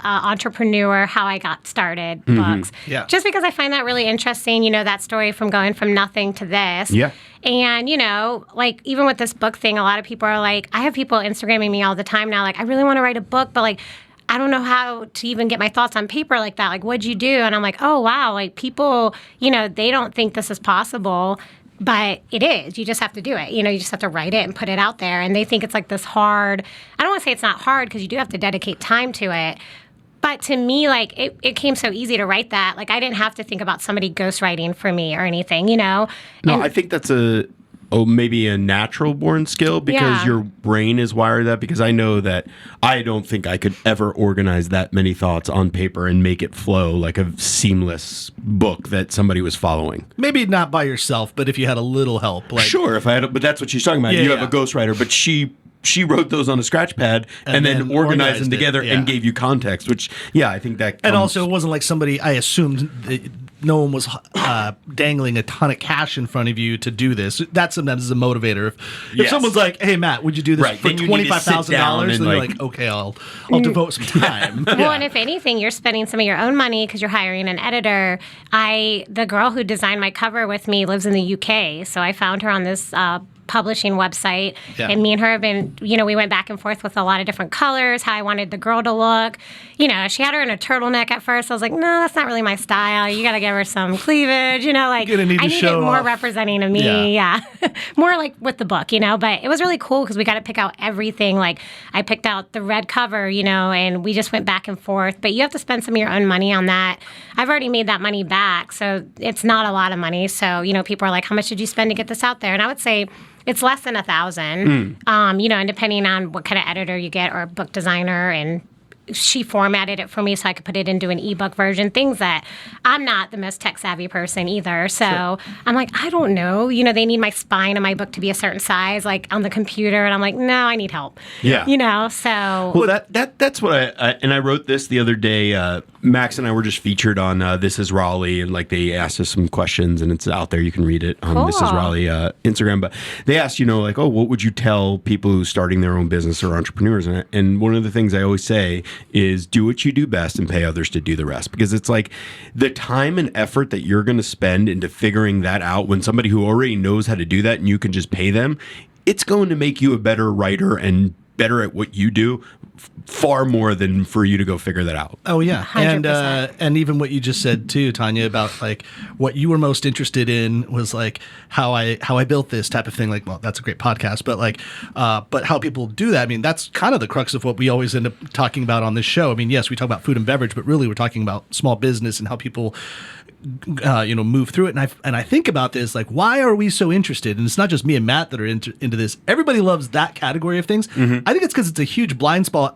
entrepreneur, how I got started books. Yeah. Just because I find that really interesting, you know, that story from going from nothing to this. Yeah. And, you know, like even with this book thing, a lot of people are like, I have people Instagramming me all the time now, like, I really want to write a book, but like, I don't know how to even get my thoughts on paper like that. Like, what'd you do? And I'm like, oh, wow. Like, people, you know, they don't think this is possible, but it is. You just have to do it. You know, you just have to write it and put it out there. And they think it's like this hard. I don't want to say it's not hard because you do have to dedicate time to it. But to me, like, it came so easy to write that. Like, I didn't have to think about somebody ghostwriting for me or anything, you know? No, I think that's maybe a natural born skill because Yeah. your brain is wired that, because I know that I don't think I could ever organize that many thoughts on paper and make it flow like a seamless book that somebody was following. Maybe not by yourself, but if you had a little help. Like, Sure, if I had, but that's what she's talking about. Yeah, You have yeah. a ghostwriter, but she wrote those on a scratch pad and then organized them it, together yeah. and gave you context, which, yeah, I think that And comes- also, it wasn't like somebody, I assumed no one was dangling a ton of cash in front of you to do this. That sometimes is a motivator. If Yes. someone's like, hey, Matt, would you do this Right, for then you need to sit $25,000? down Then and, you're like- like, okay, I'll devote some time. Well, and if anything, you're spending some of your own money because you're hiring an editor. The girl who designed my cover with me lives in the UK, so I found her on this publishing website. Yeah. And me and her have been, you know, we went back and forth with a lot of different colors, how I wanted the girl to look. You know, she had her in a turtleneck at first. I was like, no, that's not really my style. You got to give her some cleavage, you know, like You're gonna need to I need it show more off. representing of me. Yeah. Yeah. More like with the book, you know, but it was really cool because we got to pick out everything. Like I picked out the red cover, you know, and we just went back and forth, but you have to spend some of your own money on that. I've already made that money back. So it's not a lot of money. So, you know, people are like, how much did you spend to get this out there? And I would say it's less than $1,000, you know, and depending on what kind of editor you get or a book designer, and she formatted it for me so I could put it into an ebook version, things that I'm not the most tech savvy person either. So I'm like, I don't know. You know, they need my spine of my book to be a certain size, like on the computer. And I'm like, no, I need help. Yeah. You know, so. Well, that's what I wrote this the other day. Max and I were just featured on This Is Raleigh, and like they asked us some questions, and it's out there. You can read it on This Is Cool. Raleigh Instagram. But they asked, you know, like, oh, what would you tell people who's starting their own business or entrepreneurs? And one of the things I always say is do what you do best and pay others to do the rest, because it's like the time and effort that you're going to spend into figuring that out when somebody who already knows how to do that and you can just pay them, it's going to make you a better writer and better at what you do far more than for you to go figure that out. Oh yeah, 100%. and even what you just said too, Tonya, about like what you were most interested in was like how I built this type of thing. Like, well, that's a great podcast, but like, but how people do that. I mean, that's kind of the crux of what we always end up talking about on this show. I mean, yes, we talk about food and beverage, but really we're talking about small business and how people you know, move through it. And I think about this, like, why are we so interested? And it's not just me and Matt that are into this. Everybody loves that category of things. I think it's because it's a huge blind spot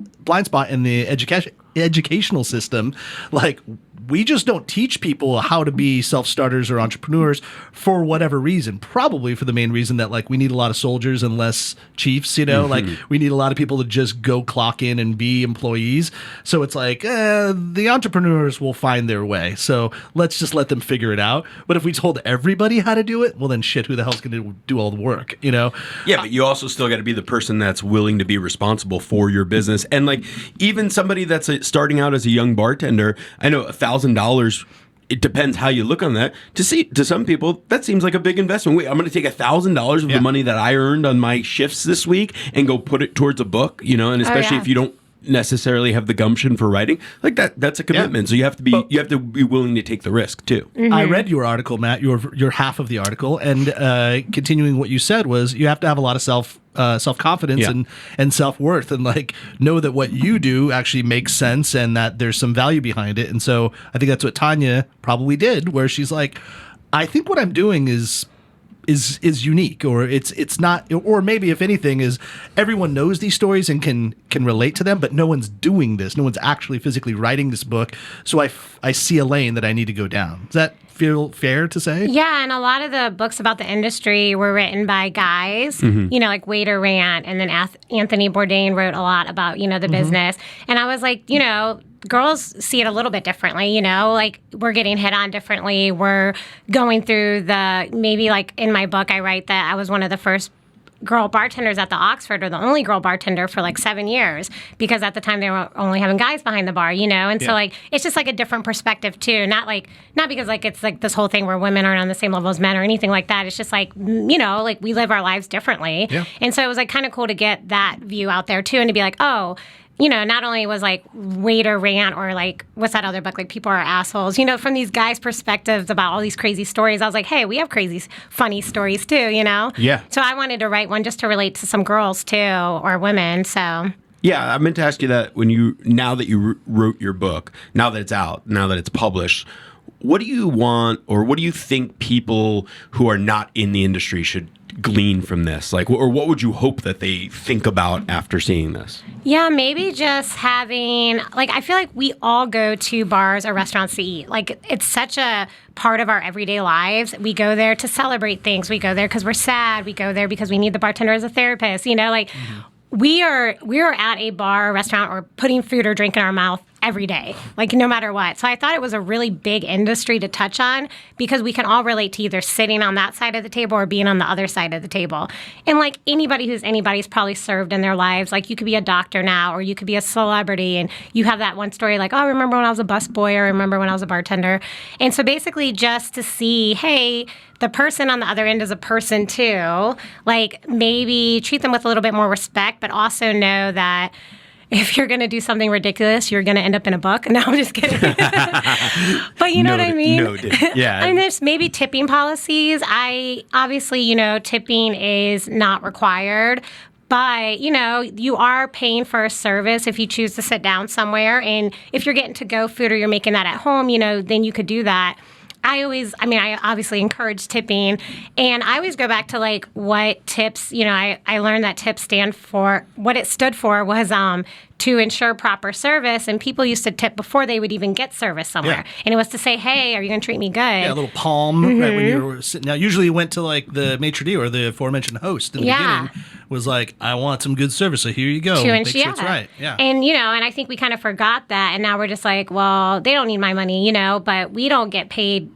in the educational system. Like, we just don't teach people how to be self-starters or entrepreneurs for whatever reason. Probably for the main reason that like we need a lot of soldiers and less chiefs, you know, like we need a lot of people to just go clock in and be employees. So it's like the entrepreneurs will find their way. So let's just let them figure it out. But if we told everybody how to do it, well then shit, who the hell's going to do all the work, you know? Yeah, but you also still got to be the person that's willing to be responsible for your business. And like even somebody that's starting out as a young bartender, I know $1,000. It depends how you look on that. To some people, that seems like a big investment. Wait, I'm going to take $1,000 of the money that I earned on my shifts this week and go put it towards a book, you know, and especially if you don't necessarily have the gumption for writing like that's a commitment. So you have to be willing to take the risk too. I read your article, Matt, your half of the article, and continuing what you said was you have to have a lot of self-confidence and self-worth, and like know that what you do actually makes sense and that there's some value behind it. And so I think that's what Tonya probably did, where she's like, I think what I'm doing is unique, or it's not, or maybe if anything is everyone knows these stories and can relate to them, but no one's doing this. No one's actually physically writing this book. So I see a lane that I need to go down. Does that feel fair to say? Yeah, and a lot of the books about the industry were written by guys, you know, like Waiter Rant, and then Anthony Bourdain wrote a lot about, you know, the business. And I was like, you know, girls see it a little bit differently, you know, like we're getting hit on differently. We're going through maybe like in my book, I write that I was one of the first girl bartenders at the Oxford, or the only girl bartender for like 7 years, because at the time they were only having guys behind the bar, you know? And so like, it's just like a different perspective too. Not because like, it's like this whole thing where women aren't on the same level as men or anything like that. It's just like, you know, like we live our lives differently. Yeah. And so it was like kind of cool to get that view out there too, and to be like, oh, you know, not only was like Waiter Rant, or like, what's that other book? Like People Are Assholes, you know, from these guys' perspectives about all these crazy stories. I was like, hey, we have crazy, funny stories too, you know? Yeah. So I wanted to write one just to relate to some girls too, or women, so. Yeah, I meant to ask you that now that you wrote your book, now that it's out, now that it's published, what do you want, or what do you think people who are not in the industry should glean from this? Like, or what would you hope that they think about after seeing this? Yeah, maybe just having, like, I feel like we all go to bars or restaurants to eat. Like, it's such a part of our everyday lives. We go there to celebrate things. We go there because we're sad. We go there because we need the bartender as a therapist. You know, like, we are at a bar or restaurant or putting food or drink in our mouth every day, like no matter what. So I thought it was a really big industry to touch on, because we can all relate to either sitting on that side of the table or being on the other side of the table. And like anybody's probably served in their lives. Like you could be a doctor now, or you could be a celebrity, and you have that one story like, oh, I remember when I was a busboy, or I remember when I was a bartender. And so basically just to see, hey, the person on the other end is a person too. Like maybe treat them with a little bit more respect, but also know that if you're going to do something ridiculous, you're going to end up in a book. No, I'm just kidding. But you know what I mean? Yeah. And there's maybe tipping policies. Obviously, you know, tipping is not required. But, you know, you are paying for a service if you choose to sit down somewhere. And if you're getting to-go food, or you're making that at home, you know, then you could do that. I obviously encourage tipping, and I always go back to like what tips, you know, I learned that tips what it stood for was to ensure proper service, and people used to tip before they would even get service somewhere. Yeah. And it was to say, hey, are you going to treat me good? Yeah, a little palm right when you were sitting down. Usually you went to like the maitre d' or the aforementioned host in the beginning, was like, I want some good service, so here you go. Make sure it's right. Yeah. And, you know, and I think we kind of forgot that, and now we're just like, well, they don't need my money, you know, but we don't get paid.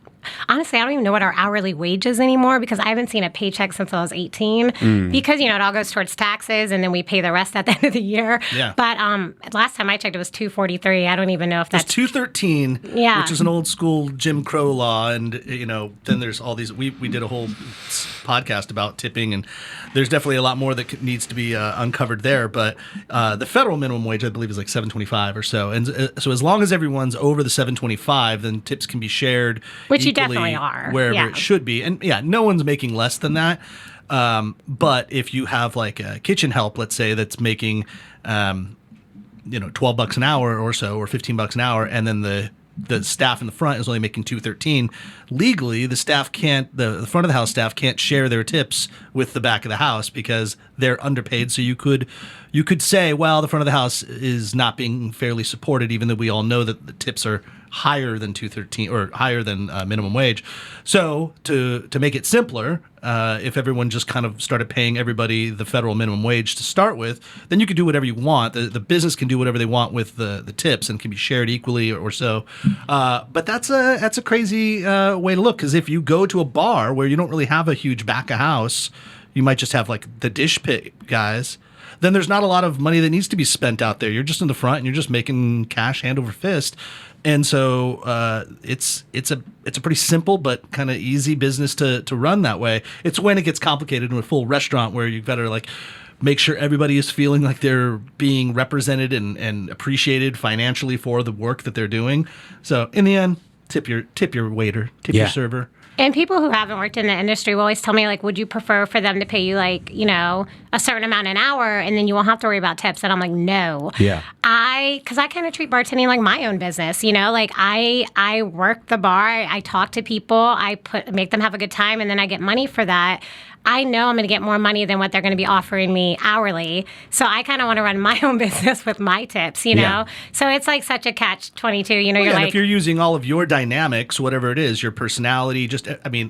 Honestly, I don't even know what our hourly wage is anymore, because I haven't seen a paycheck since I was 18. Because, you know, it all goes towards taxes, and then we pay the rest at the end of the year. Yeah. But last time I checked, it was $2.43. I don't even know if that's $2.13. Yeah. Which is an old school Jim Crow law, and you know, then there's all these. We did a whole podcast about tipping, and there's definitely a lot more that needs to be uncovered there. But the federal minimum wage, I believe, is like $7.25 or so, and so as long as everyone's over the $7.25, then tips can be shared. Which you definitely are. Wherever it should be. And yeah, no one's making less than that. But if you have like a kitchen help, let's say, that's making, you know, $12 an hour or so, or $15 an hour, and then the staff in the front is only making $2.13, legally the staff can't, the front of the house staff can't share their tips with the back of the house because they're underpaid. So you could say, well, the front of the house is not being fairly supported, even though we all know that the tips are higher than 213 or higher than minimum wage. So to make it simpler, if everyone just kind of started paying everybody the federal minimum wage to start with, then you can do whatever you want. The business can do whatever they want with the tips and can be shared equally or so. But that's a crazy way to look, because if you go to a bar where you don't really have a huge back of house, you might just have like the dish pit guys, then there's not a lot of money that needs to be spent out there. You're just in the front and you're just making cash hand over fist. And so it's a pretty simple but kind of easy business to run that way. It's when it gets complicated in a full restaurant where you've got to like make sure everybody is feeling like they're being represented and appreciated financially for the work that they're doing. So in the end, tip your waiter, tip your server. And people who haven't worked in the industry will always tell me, like, would you prefer for them to pay you, like, you know, a certain amount an hour and then you won't have to worry about tips? And I'm like, no. Yeah. Because I kind of treat bartending like my own business, you know? Like, I work the bar, I talk to people, make them have a good time, and then I get money for that. I know I'm going to get more money than what they're going to be offering me hourly. So I kind of want to run my own business with my tips, you know? Yeah. So it's like such a catch-22, you know? Well, you're and like, if you're using all of your dynamics, whatever it is, your personality,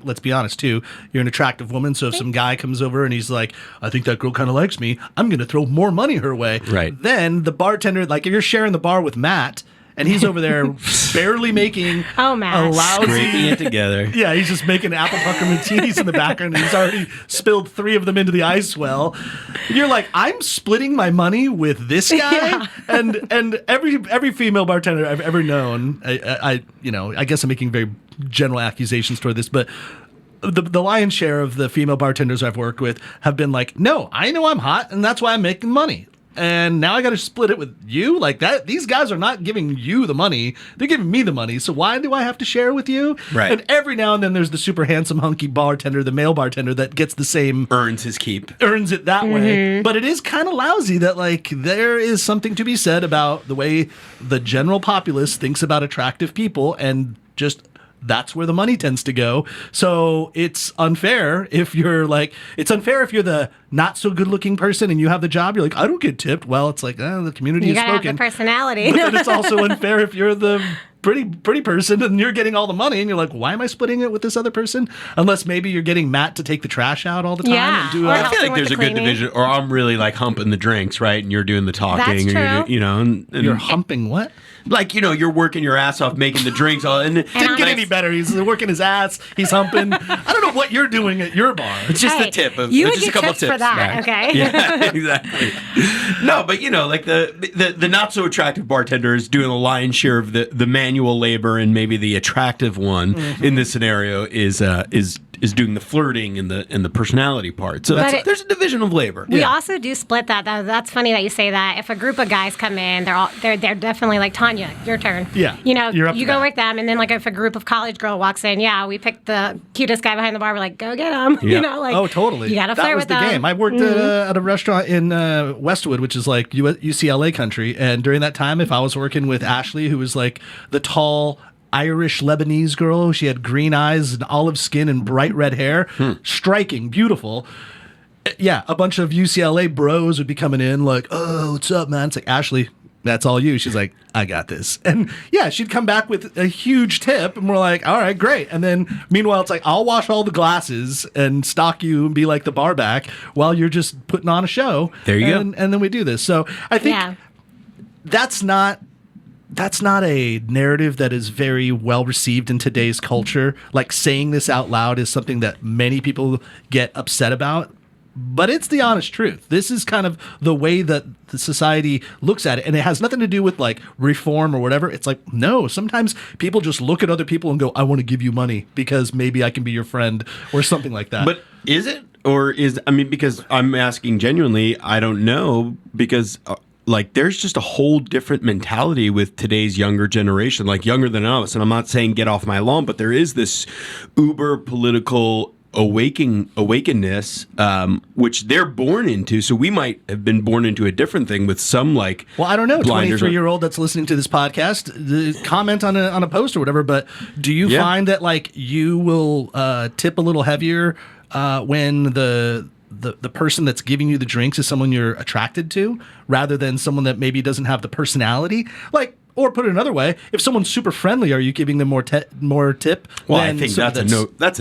let's be honest too, you're an attractive woman, so if some guy comes over and he's like, I think that girl kind of likes me, I'm going to throw more money her way. Right. Then the bartender, like if you're sharing the bar with Matt, and he's over there barely making a lousy... Scraping it together. Yeah, he's just making apple pucker martinis in the background, and he's already spilled 3 of them into the ice well. You're like, I'm splitting my money with this guy? Yeah. And every female bartender I've ever known, I guess I'm making very general accusations toward this, but the lion's share of the female bartenders I've worked with have been like, no, I know I'm hot, and that's why I'm making money. And now I got to split it with you like that. These guys are not giving you the money; they're giving me the money. So why do I have to share with you? Right. And every now and then, there's the super handsome, hunky bartender, the male bartender that gets the same, Earns his keep. earns it that way. But it is kind of lousy that like there is something to be said about the way the general populace thinks about attractive people, and just that's where the money tends to go. So it's unfair if you're the not so good looking person and you have the job. You're like, I don't get tipped. Well, it's like, the community you has gotta spoken. have the personality. But then it's also unfair if you're the pretty person and you're getting all the money and you're like, why am I splitting it with this other person? Unless maybe you're getting Matt to take the trash out all the time. Yeah. And do Or I feel like with there's the a good cleaning. division, or I'm really like humping the drinks, right? And you're doing the talking. That's or true. You're, and you're humping what? like, you're working your ass off making the drinks. And it Didn't get any better. He's working his ass. He's humping. I don't know what you're doing at your bar. It's just Hey, a tip. you would Just a get couple of tips for tips. that, okay? Yeah, exactly. No, but like the not so attractive bartender is doing the lion's share of the manual labor, and maybe the attractive one in this scenario is doing the flirting and the personality part. So there's a division of labor. We also do split that. That's funny that you say that. If a group of guys come in, they're definitely like, Tonya, your turn. Yeah. You You're up for go that. with them, and then like if a group of college girl walks in, we pick the cutest guy behind the bar. We're like, go get him. Yeah. Oh, totally. You gotta flirt that was with the them. game. I worked at a restaurant in Westwood, which is like UCLA country. And during that time, if I was working with Ashley, who was like the tall Irish Lebanese girl, she had green eyes and olive skin and bright red hair, striking, beautiful. Yeah, a bunch of UCLA bros would be coming in like, oh, what's up, man? It's like, Ashley, that's all you. She's like, I got this. And yeah, she'd come back with a huge tip, and we're like, all right, great. And then meanwhile, it's like, I'll wash all the glasses and stock you and be like the bar back while you're just putting on a show. There you go. And then we do this. So I think that's not a narrative that is very well received in today's culture. Like, saying this out loud is something that many people get upset about. But it's the honest truth. This is kind of the way that the society looks at it. And it has nothing to do with like reform or whatever. It's like, no, sometimes people just look at other people and go, I want to give you money because maybe I can be your friend or something like that. But is it? Or because I'm asking genuinely, I don't know, because there's just a whole different mentality with today's younger generation, like younger than us. And I'm not saying get off my lawn, but there is this uber political awakenness, which they're born into. So we might have been born into a different thing with some like. Well, I don't know, blinders 23-year-old that's listening to this podcast, comment on a post or whatever. But do you find that like you will tip a little heavier when the person that's giving you the drinks is someone you're attracted to, rather than someone that maybe doesn't have the personality? Like, Or put it another way, if someone's super friendly, are you giving them more tip? Well, I think that's a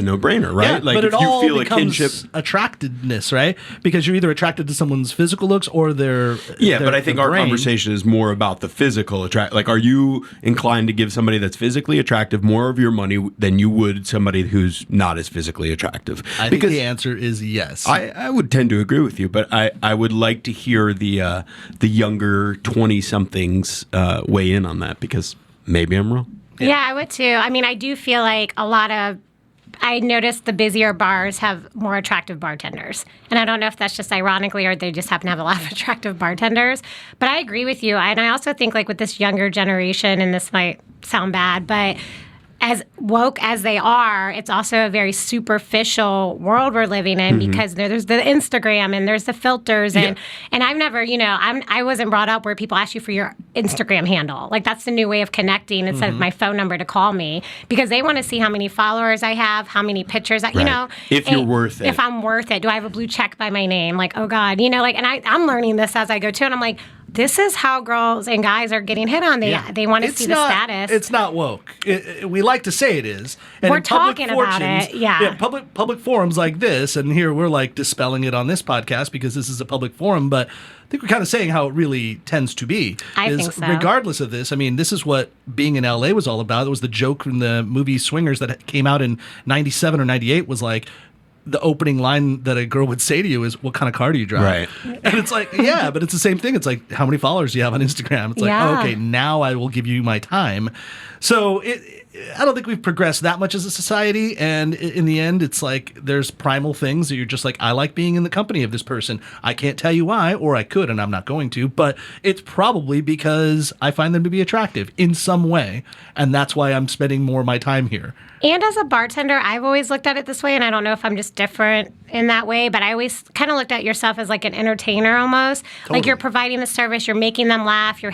no-brainer, right? Yeah, like but if it you all feel a becomes kinship. attractedness, right? Because you're either attracted to someone's physical looks or their But I think their our brain. conversation is more about the physical attract. Like, are you inclined to give somebody that's physically attractive more of your money than you would somebody who's not as physically attractive? I think the answer is yes. I would tend to agree with you, but I would like to hear the younger 20-somethings weigh in on that, because maybe I'm wrong. Yeah, I would too. I mean, I do feel like I noticed the busier bars have more attractive bartenders. And I don't know if that's just ironically or they just happen to have a lot of attractive bartenders. But I agree with you. And I also think like with this younger generation, and this might sound bad, but as woke as they are, it's also a very superficial world we're living in because there's the Instagram and there's the filters and I've never, I wasn't brought up where people ask you for your Instagram handle. Like that's the new way of connecting instead of my phone number to call me, because they want to see how many followers I have, how many pictures, if you're worth it. If I'm worth it. Do I have a blue check by my name? Like, oh God, and I'm learning this as I go too. And I'm like, this is how girls and guys are getting hit on. They want to see the status. It's not woke. We like to say it is. And we're in public talking about it. Yeah. Public forums like this, and here we're like dispelling it on this podcast because this is a public forum, but I think we're kind of saying how it really tends to be. I think so. Regardless of this, I mean, this is what being in LA was all about. It was the joke from the movie Swingers that came out in 97 or 98 was like, the opening line that a girl would say to you is, "What kind of car do you drive?" Right. And it's like, yeah, but it's the same thing. It's like, how many followers do you have on Instagram? It's like, oh, okay, now I will give you my time. So I don't think we've progressed that much as a society. And in the end, it's like there's primal things that you're just like, I like being in the company of this person. I can't tell you why, or I could, and I'm not going to, but it's probably because I find them to be attractive in some way. And that's why I'm spending more of my time here. And as a bartender, I've always looked at it this way, and I don't know if I'm just different in that way, but I always kind of looked at yourself as like an entertainer almost. Totally. Like you're providing the service, you're making them laugh, you're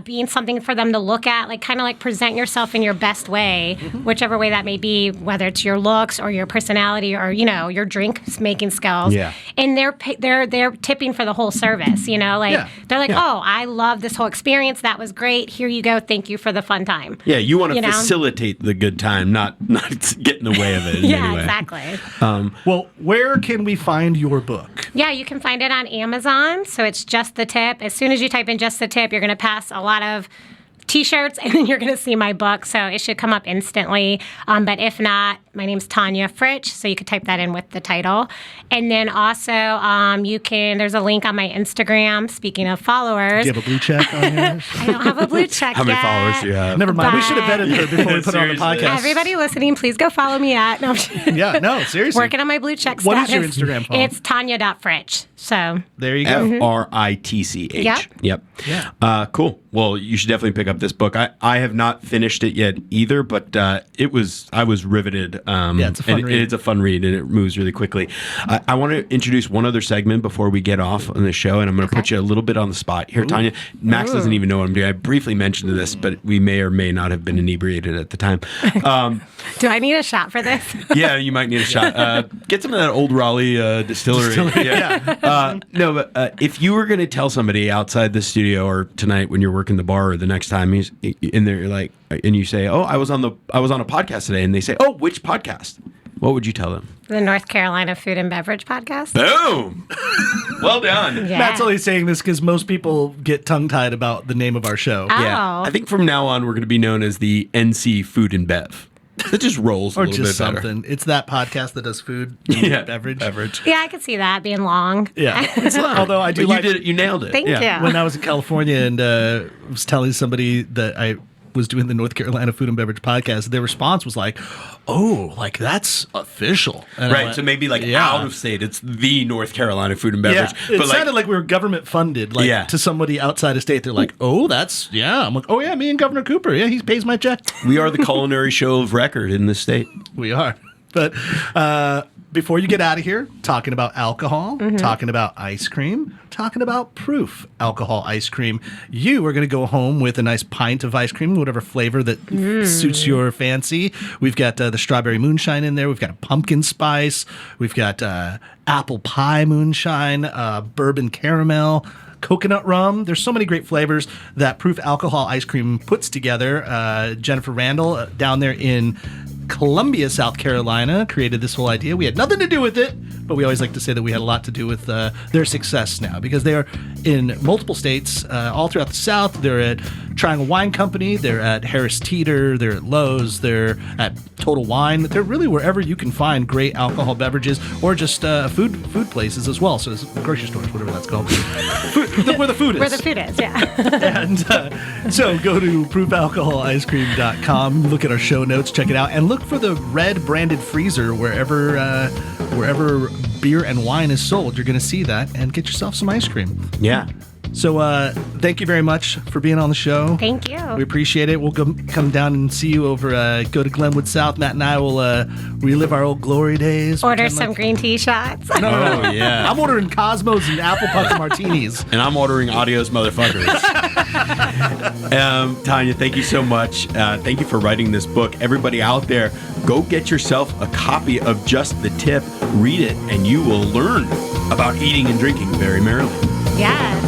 being something for them to look at, like kind of like present yourself in your best way, whichever way that may be, whether it's your looks or your personality or, your drink making skills. Yeah. And they're tipping for the whole service, they're like, oh, I love this whole experience. That was great. Here you go. Thank you for the fun time. Yeah, you want to facilitate the good time, not get in the way of it. Yeah, anyway. Exactly. Well, where can we find your book? Yeah, you can find it on Amazon. So it's Just the Tip. As soon as you type in Just the Tip, you're going to pass a lot of T-shirts, and then you're going to see my book. So it should come up instantly. But if not, my name's Tonya Fritch, so you could type that in with the title. And then also, there's a link on my Instagram. Speaking of followers. Do you have a blue check on yours? I don't have a blue check How many yet. followers do you have? Never mind. We should have vetted her before we put her on the Seriously. podcast. Everybody listening, please go follow me at. No, Yeah, no, seriously. working on my blue check status. What is your Instagram phone? It's Tonya.Fritch. So there you go. Fritch. Yep. Yeah. Cool. Well, you should definitely pick up this book. I have not finished it yet either, but I was riveted. It's a fun read. It's a fun read, and it moves really quickly. I want to introduce one other segment before we get off on the show, and I'm going to put you a little bit on the spot here, Tonya. Max doesn't even know what I'm doing. I briefly mentioned this, but we may or may not have been inebriated at the time. do I need a shot for this? Yeah, you might need a shot. Get some of that old Raleigh distillery. No, but if you were going to tell somebody outside the studio or tonight when you're working the bar or the next time he's in there, like, and you say, "Oh, I was on a podcast today," and they say, "Oh, which podcast?" What would you tell them? The North Carolina Food and Beverage podcast. Boom! Well done. Yeah. Matt's only saying this because most people get tongue-tied about the name of our show. Oh. Yeah, I think from now on we're going to be known as the NC Food and Bev. It just rolls a Or little just bit better. something. It's that podcast that does food and beverage. Yeah, I could see that being long. Yeah. Although I do But like... you did it. You nailed it. Thank you. When I was in California and was telling somebody that I was doing the North Carolina Food and Beverage podcast, their response was like, "Oh, like that's official." And I Right, went, so maybe like out of state, it's the North Carolina Food and Beverage. Yeah, it sounded like we were government funded. Like to somebody outside of state, they're like, "Oh, that's I'm like, "Oh yeah, me and Governor Cooper. Yeah, he pays my check." we are the culinary show of record in this state. We are. But before you get out of here, talking about alcohol, talking about ice cream, talking about Proof alcohol ice cream, you are going to go home with a nice pint of ice cream, whatever flavor that suits your fancy. We've got the strawberry moonshine in there. We've got a pumpkin spice. We've got apple pie moonshine, bourbon caramel, coconut rum. There's so many great flavors that Proof Alcohol Ice Cream puts together. Jennifer Randall down there in Columbia, South Carolina, created this whole idea. We had nothing to do with it, but we always like to say that we had a lot to do with their success now, because they are in multiple states all throughout the South. They're at Triangle Wine Company, they're at Harris Teeter, they're at Lowe's, they're at Total Wine. They're really wherever you can find great alcohol beverages, or just food places as well. So it's grocery stores, whatever that's called. Where the food is. Where the food is, yeah. And so go to proofalcoholicecream.com, look at our show notes, check it out, and look for the red branded freezer wherever beer and wine is sold. You're going to see that, and get yourself some ice cream. Yeah. So thank you very much for being on the show. Thank you. We appreciate it. We'll come down and see you over, go to Glenwood South. Matt and I will relive our old glory days. Order some green tea shots. No. Yeah. I'm ordering Cosmos and apple pucker martinis. And I'm ordering Adios Motherfuckers. Tonya, thank you so much. Thank you for writing this book. Everybody out there, go get yourself a copy of Just the Tip. Read it, and you will learn about eating and drinking very merrily. Yes.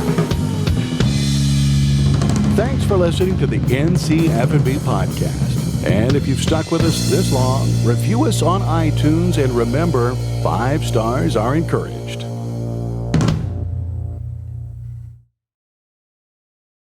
Thanks for listening to the NC F&B podcast. And if you've stuck with us this long, review us on iTunes, and remember, 5 stars are encouraged.